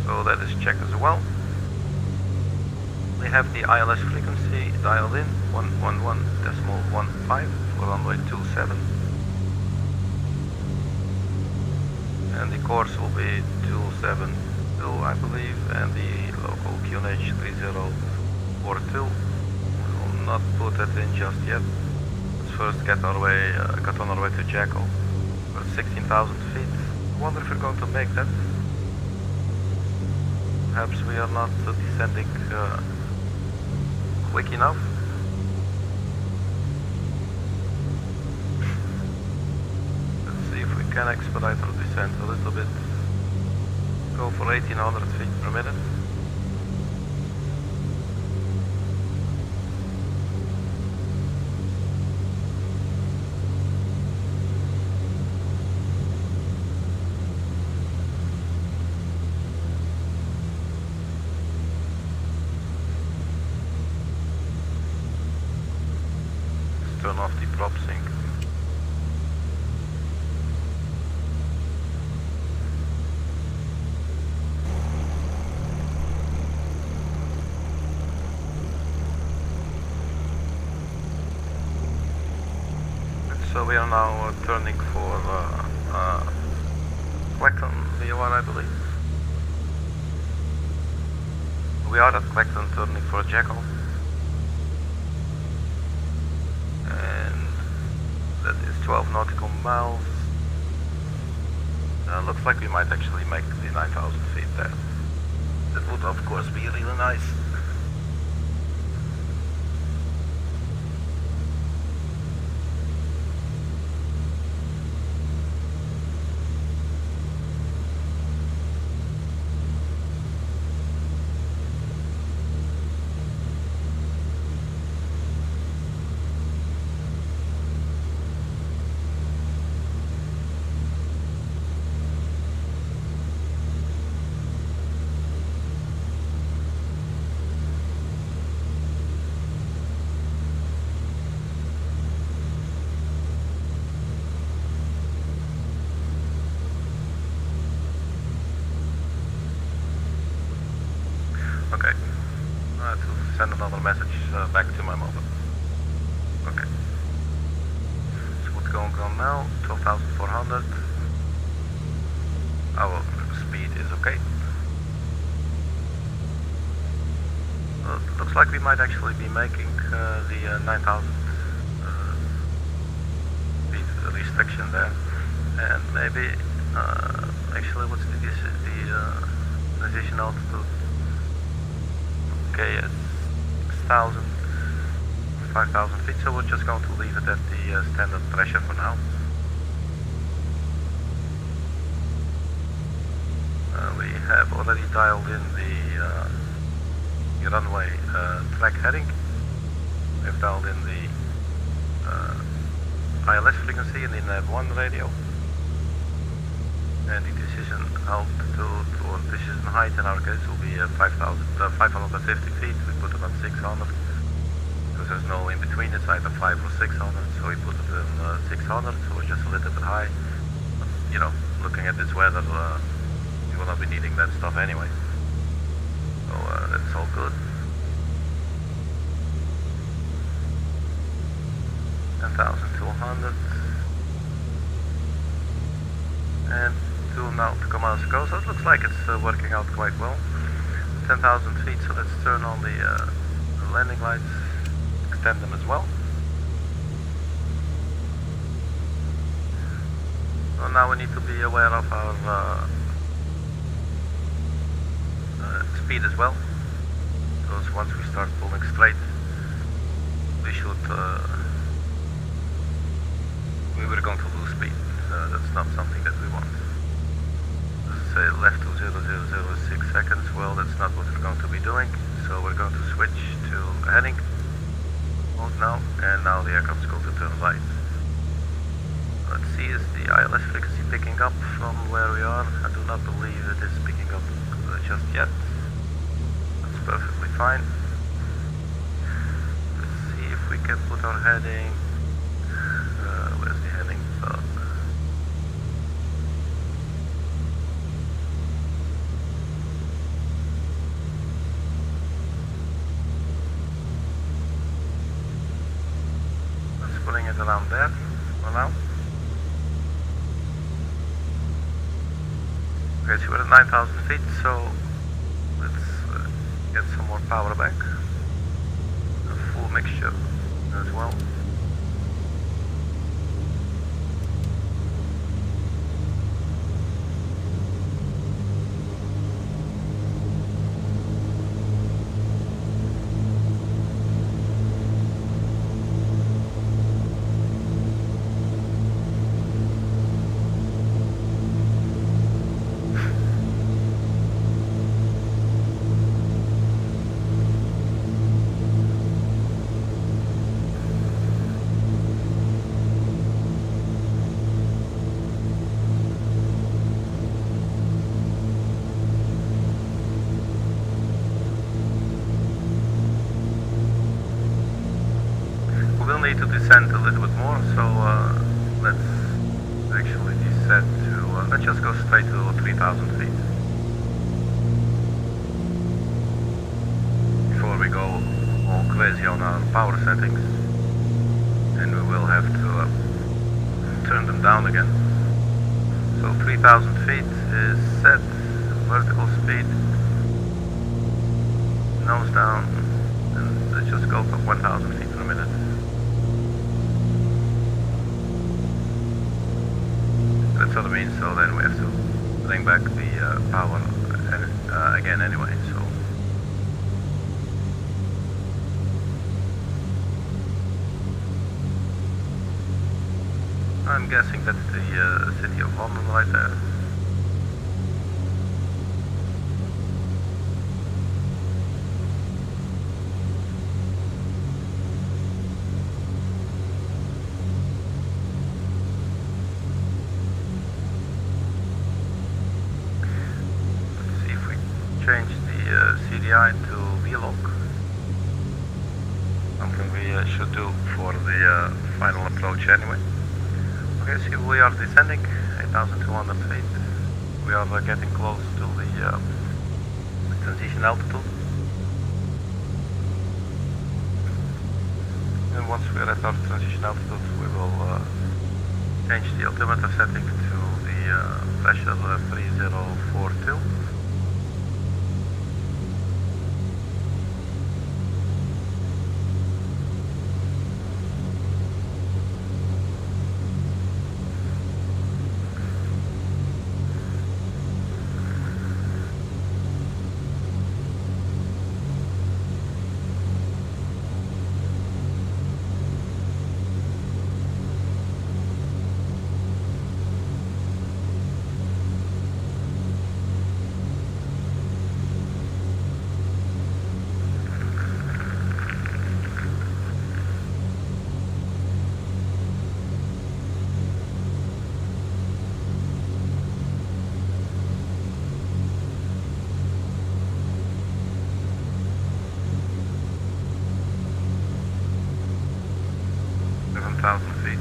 So that is checked as well. We have the ILS frequency dialed in, 111.15 for runway 27. And the course will be 272, I believe, and the local QNH 3042. We will not put that in just yet. Let's first get on our way to Jekyll. We're at 16,000 feet. I wonder if we're going to make that. Perhaps we are not descending quick enough. Let's see if we can expedite our descent a little bit. Go for 1800 feet per minute. Turn off the prop sync. So we are now turning for Clacton VOR, I believe. We are at Clacton turning for a Jackal. And that is 12 nautical miles. Looks like we might actually make the 9,000 feet there. That would of course be really nice. Okay, to send another message back to my mobile. Okay, so what's going on now? 12,400. Our speed is okay. Looks like we might actually be making the 9,000 speed restriction there, and maybe actually what's the transition altitude? Okay, it's 6,000, 5,000 feet, so we're just going to leave it at the standard pressure for now. We have already dialed in the runway track heading. We've dialed in the ILS frequency and the nav1 radio. And the decision altitude or decision height in our case will be 550 feet. We put it on 600 because there's no in between. It's either 5 or 600, so we put it in 600. So we're just a little bit high. But, you know, looking at this weather, we will not be needing that stuff anyway. So that's all good. 10,200 and 2 nautical miles ago, so it looks like it's working out quite well. 10,000 feet, so let's turn on the landing lights, extend them as well. So now we need to be aware of our speed as well, because once we start pulling straight, we should we're going to lose speed. That's not something that we want. Let's say left to 0,006 seconds. Well, that's not what we're going to be doing. So we're going to switch to heading mode now, and now the aircraft is going to turn right. Let's see, is the ILS frequency picking up from where we are? I do not believe it is picking up just yet. That's perfectly fine. Let's see if we can put our heading. Where's the heading bug? Let's bring it around there for now. Okay, so we're at 9,000 feet, so let's get some more power back. A full mixture as well. descend a little bit more, so let's actually descend to, let's just go straight to 3,000 feet. Before we go all crazy on our power settings, and we will have to turn them down again. So 3,000 feet is set, vertical speed, nose down, and let's just go for 1,000 feet per minute. That's what I mean, so then we have to bring back the power again anyway, so. I'm guessing that's the city of London right there. Let's see if we change the CDI to V-lock. Something we should do for the final approach anyway. Okay, so we are descending 8,200 feet. We are getting close to the transition altitude. And once we are at our transition altitude, we will change the altimeter setting to the pressure 3042. Feet.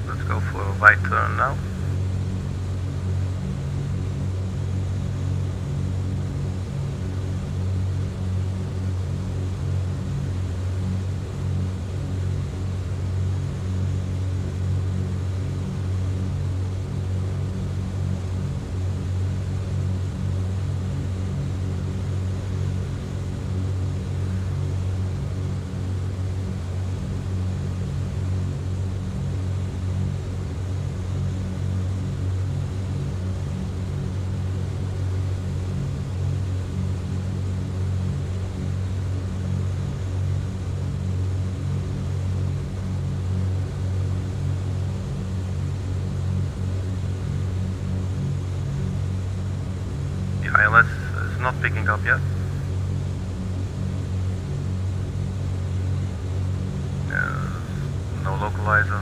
Let's go for a right turn now. ILS is not picking up yet. No localizer.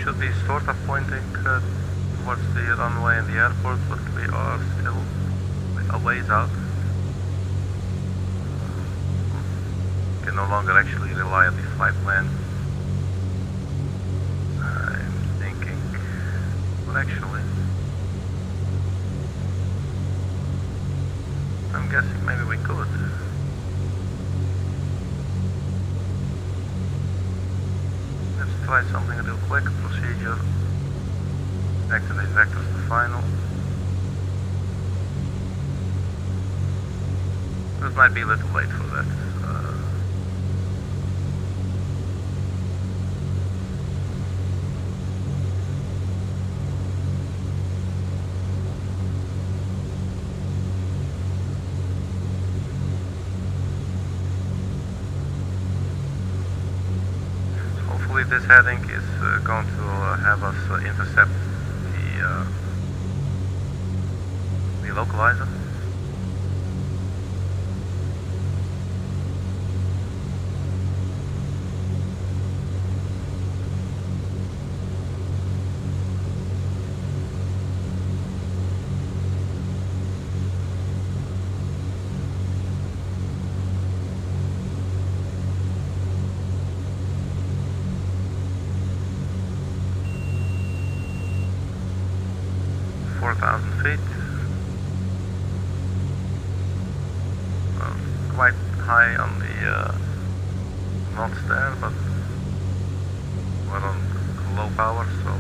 Should be sort of pointing towards the runway and the airport, but we are still a ways out. Can no longer actually rely on the flight plan. Actually, I'm guessing maybe we could. Let's try something real quick. Procedure. Activate vectors to final. This might be a little late for that. This heading is going to have us intercept the localizer. 4,000 feet. Quite high on the knots there, but we're on low power, so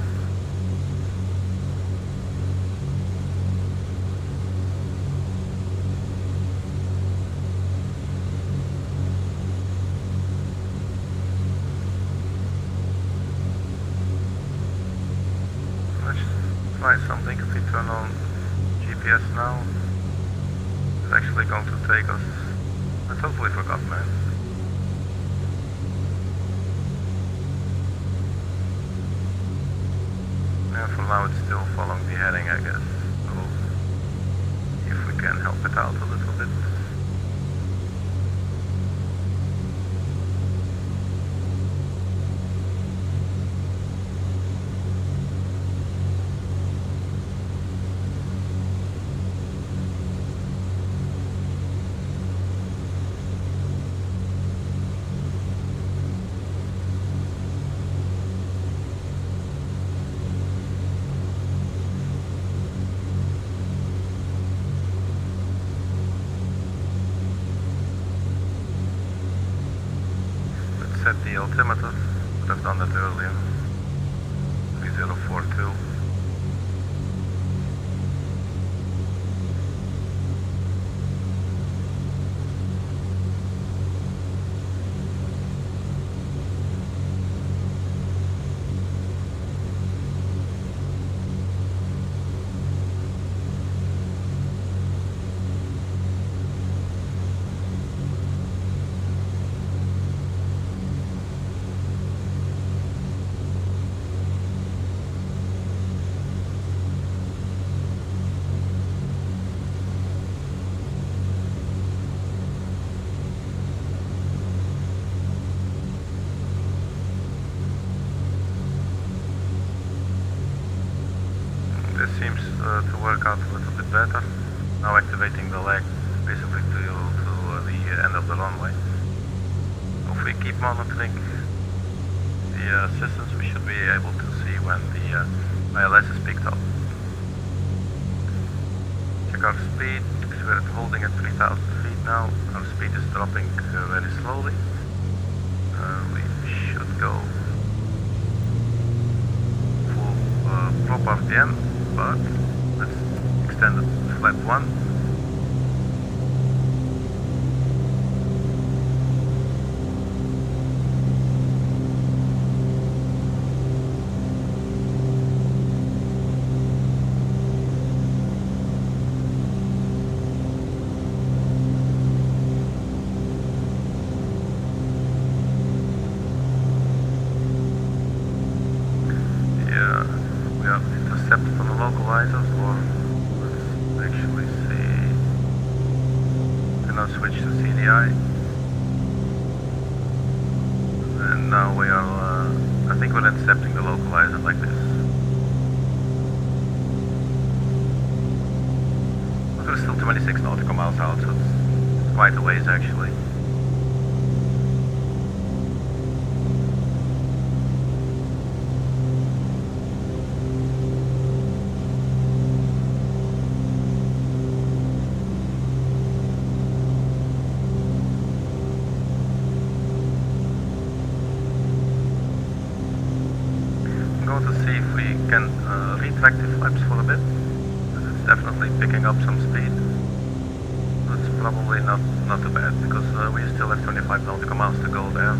let's try something. If we turn on GPS now, it's actually going to take us. I totally forgot, man. Yeah, for now it's still following the heading, I guess. So if we can help it out a little bit. Set the altimeter, would have done that earlier. 3042. This seems to work out a little bit better. Now activating the leg basically to the end of the runway. If we keep monitoring the systems, we should be able to see when the ILS is picked up. Check our speed, because we're holding at 3,000 feet now. Our speed is dropping very slowly. We should go full prop RPM. But let's extend it to flat 1. Intercepted from the localizers, or let's actually see. We now switch to CDI, and now we are. I think we're intercepting the localizer like this. But we're still 26 nautical miles out, so it's quite a ways actually. To see if we can retract the flaps for a bit. It's definitely picking up some speed. It's probably not too bad, because we still have 25 nautical miles to go there.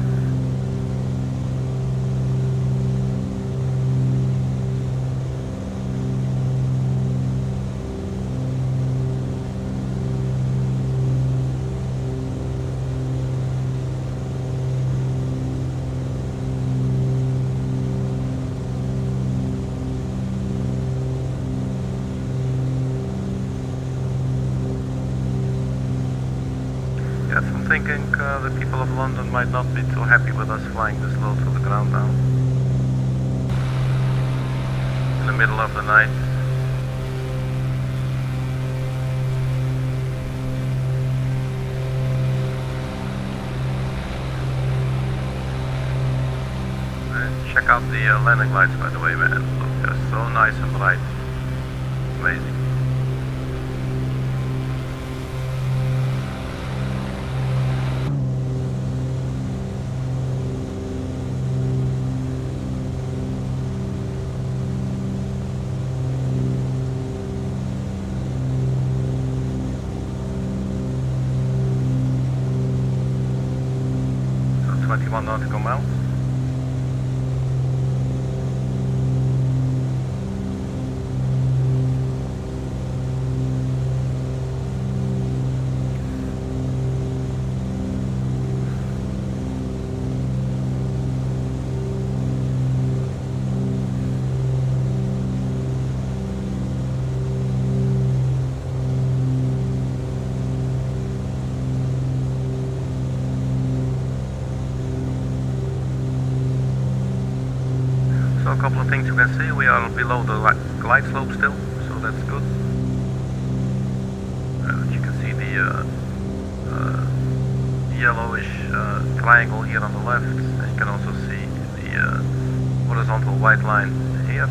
Yes, I'm thinking the people of London might not be too happy with us flying this low to the ground now. In the middle of the night. And check out the landing lights, by the way, man. Look, they're so nice and bright. amazing. So 21 nautical miles. So a couple of things you can see, we are below the glide slope still, so that's good. You can see the yellowish triangle here on the left, and you can also see the horizontal white line here,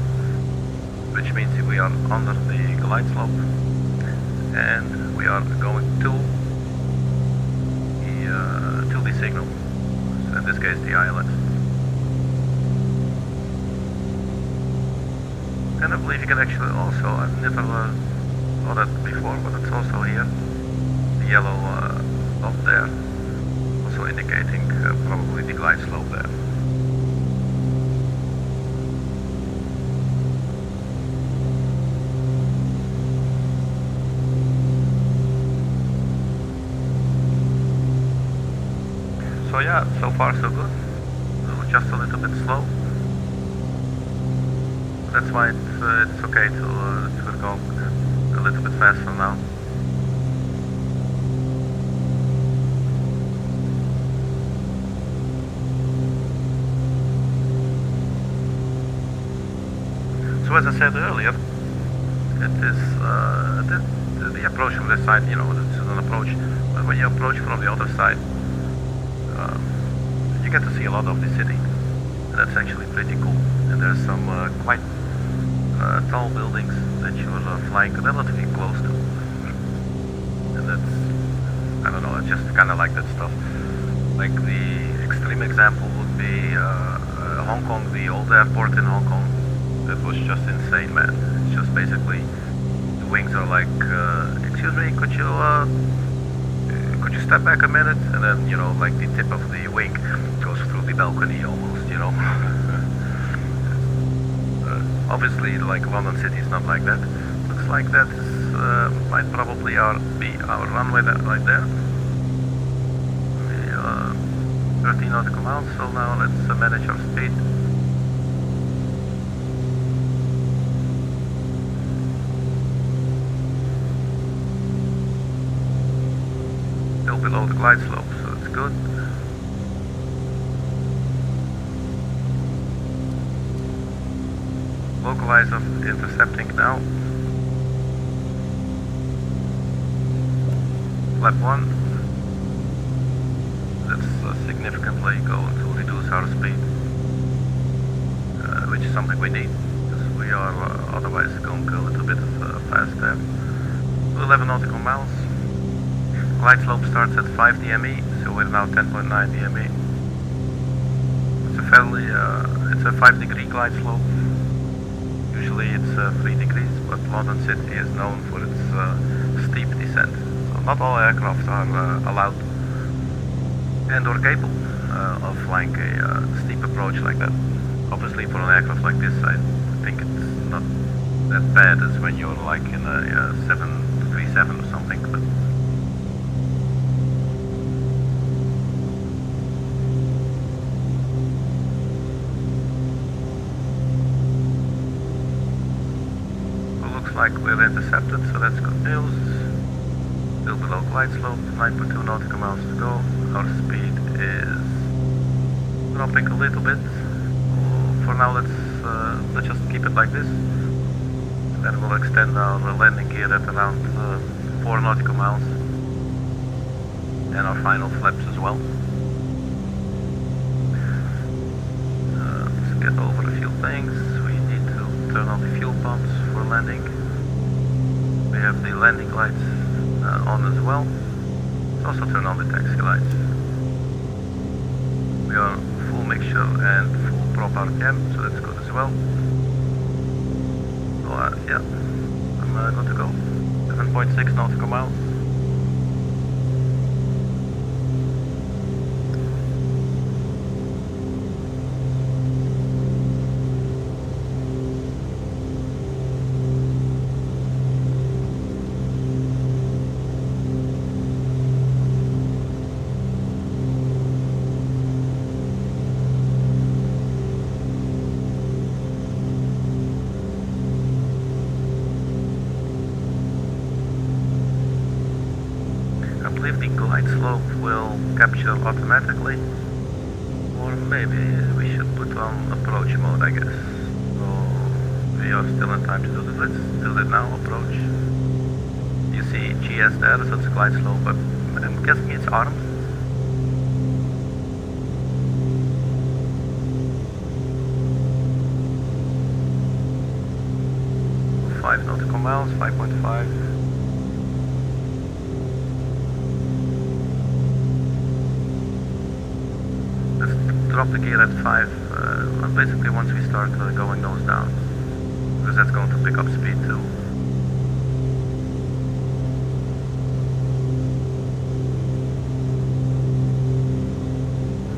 which means we are under the glide slope, and we are going to the signal, so in this case the ILS. And I believe you can actually also, I've never saw that before, but it's also here, the yellow up there, also indicating probably the glide slope there. So yeah, so far so good, just a little bit slow. That's why it's okay to go a little bit faster now. So as I said earlier, it is the approach from this side. You know, it's an approach. But when you approach from the other side, you get to see a lot of the city, and that's actually pretty cool. And there's some quite tall buildings that you are flying relatively close to, and that's, I don't know, I just kind of like that stuff. Like the extreme example would be Hong Kong, the old airport in Hong Kong. That was just insane, man. It's just basically the wings are like, excuse me, could you step back a minute, and then, you know, like the tip of the wing goes through the balcony almost, you know. Obviously, like London City is not like that. Looks like that might probably be our runway right there. 13 nautical miles, so now let's manage our speed. Still below the glide slope, so it's good. Localizer intercepting now. Flap 1. That's significantly going to reduce our speed, which is something we need, because we are otherwise going a little bit fast there. 11 nautical miles. Glide slope starts at 5 dME, so we're now 10.9 dME. It's a fairly, it's a 5-degree glide slope. Usually it's 3 degrees, but London City is known for its steep descent. So not all aircraft are allowed and or capable of flying a steep approach like that. Obviously for an aircraft like this, I think it's not that bad as when you're like in a 737 or something. But like we're intercepted, so that's good news. Still below glide slope, 9.2 nautical miles to go. Our speed is dropping a little bit. For now, let's just keep it like this. And then we'll extend our landing gear at around 4 nautical miles, and our final flaps as well. Let's get over a few things. We need to turn on the fuel pumps for landing. We have the landing lights on as well. Let's also turn on the taxi lights. We are full mixture and full prop RPM, so that's good as well. So yeah, I'm good to go. 7.6 nautical miles. I believe the glide slope will capture automatically, or maybe we should put on approach mode, I guess. So we are still in time to do this. Let's do that now, approach. You see GS there, so it's glide slope, but I'm guessing it's armed. Five nautical miles, 5.5. Drop the gear at 5, basically once we start going nose down, because that's going to pick up speed too.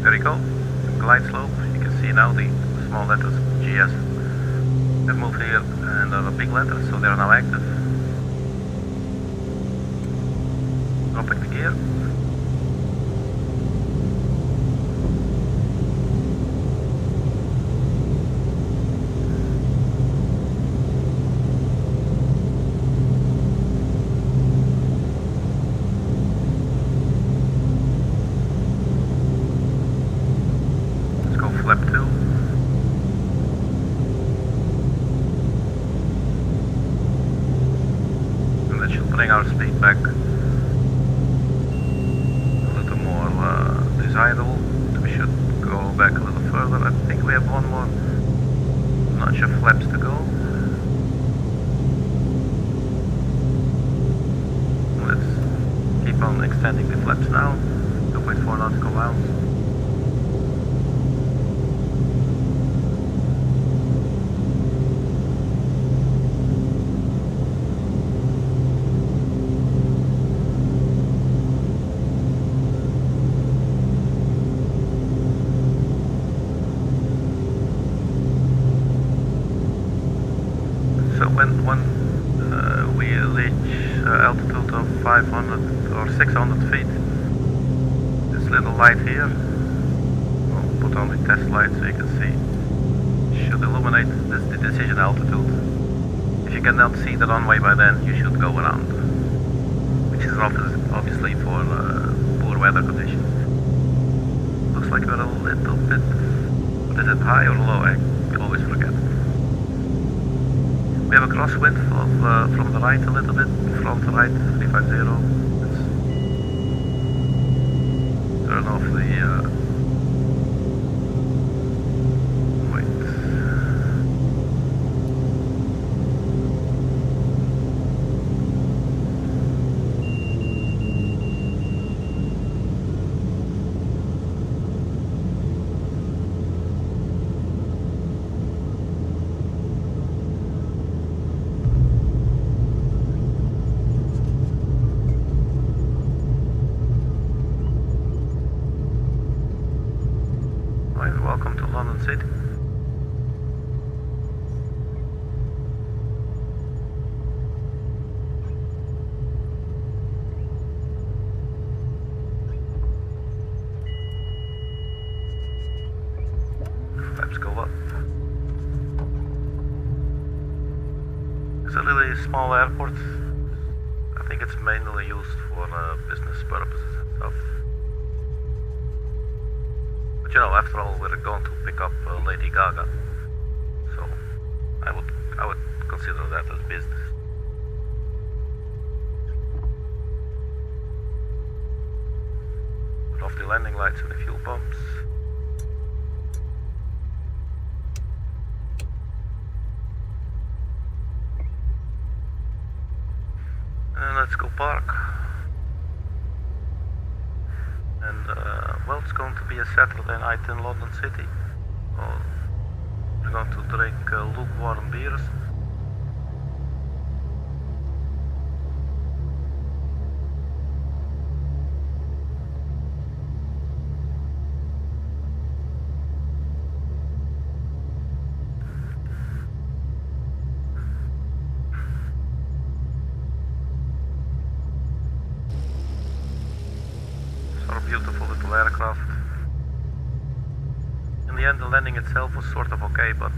There you go, glide slope. You can see now the small letters GS have moved here and are big letters, so they are now active. Dropping the gear. Flap 2. And that should bring our speed back a little more desirable. We should go back a little further. I think we have one more notch of flaps to go. Let's keep on extending the flaps now. 2.4 nautical miles. So when we reach altitude of 500 or 600 feet, this little light here, I'll put on the test light so you can see, should illuminate this the decision altitude. If you cannot see the runway by then, you should go around, which is obviously for poor weather conditions. Looks like we're a little bit, what is it, high or low? I always forget. We have a crosswind from the right a little bit, front to right, 350. Let's turn off the wait. Welcome to London City. Flaps go up. It's a really small airport. I think it's mainly used for business purposes and stuff. But you know, after all, we're going to pick up Lady Gaga, so I would consider that as business. Put off the landing lights and the fuel pumps. And then let's go park. And well, it's going to be a Saturday night in London City. So we're going to drink lukewarm beers. Beautiful little aircraft. In the end, the landing itself was sort of okay, but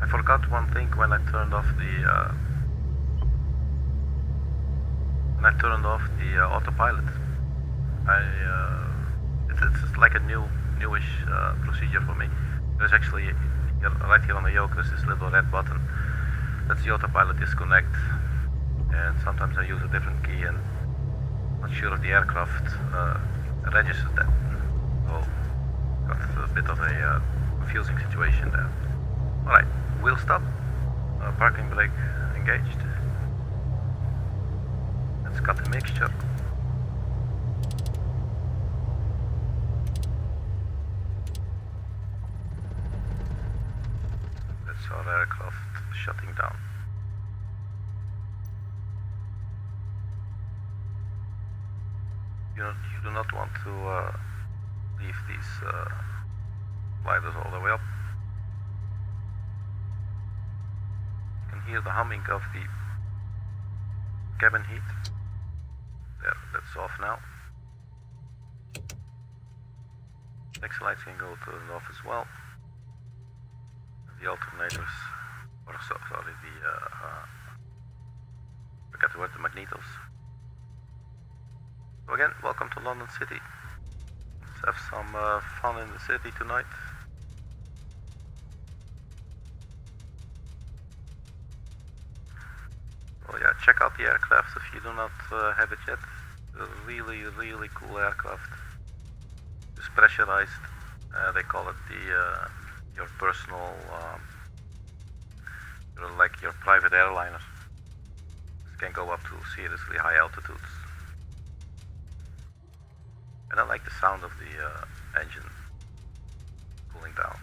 I forgot one thing when I turned off the autopilot. It's like a newish procedure for me. There's actually right here on the yoke there's this little red button. That's the autopilot disconnect, and sometimes I use a different key and not sure if the aircraft registers that. So got a bit of a confusing situation there. Alright, wheel stop, parking brake engaged. Let's cut the mixture. That's our aircraft shutting down. You do not want to leave these sliders all the way up. You can hear the humming of the cabin heat. There, that's off now. Next lights can go turned off as well. The alternators, sorry, forget the word, the magnetos. So again, welcome to London City. Let's have some fun in the city tonight. Well, yeah, check out the aircraft if you do not have it yet. A really, really cool aircraft. It's pressurized. They call it your personal, like your private airliner. It can go up to seriously high altitudes. And I like the sound of the engine cooling down.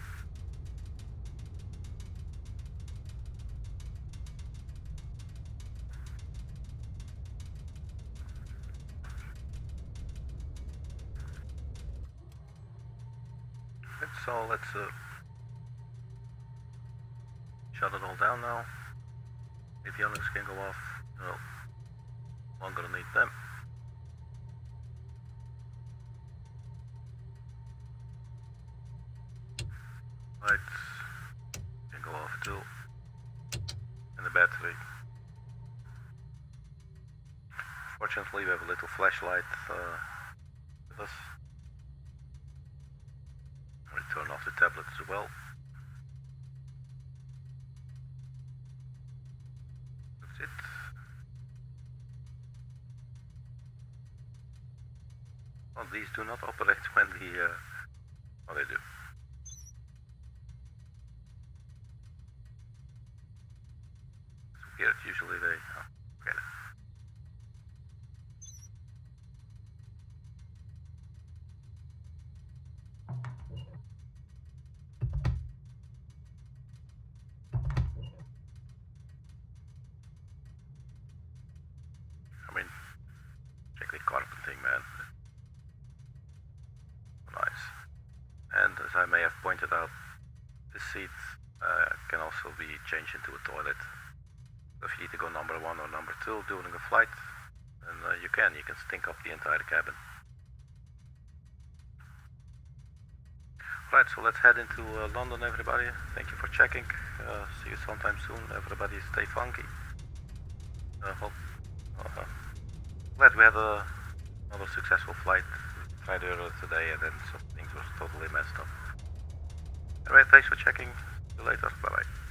So let's shut it all down now. Avionics can go off. No longer need them. Lights can go off too. And the battery. Fortunately, we have a little flashlight with us. We turn off the tablet as well. That's it. Well, these do not operate when the oh, they do. It's weird. Usually they. Oh, okay. I mean, check the carpeting, man. Nice. And as I may have pointed out, this seat can also be changed into a toilet. So if you need to go number 1 or number 2 during a flight, then you can stink up the entire cabin. Right, so let's head into London, everybody. Thank you for checking. See you sometime soon. Everybody stay funky. Glad we had another successful flight. Tried earlier today and then some things were totally messed up. Anyway, thanks for checking. See you later. Bye bye.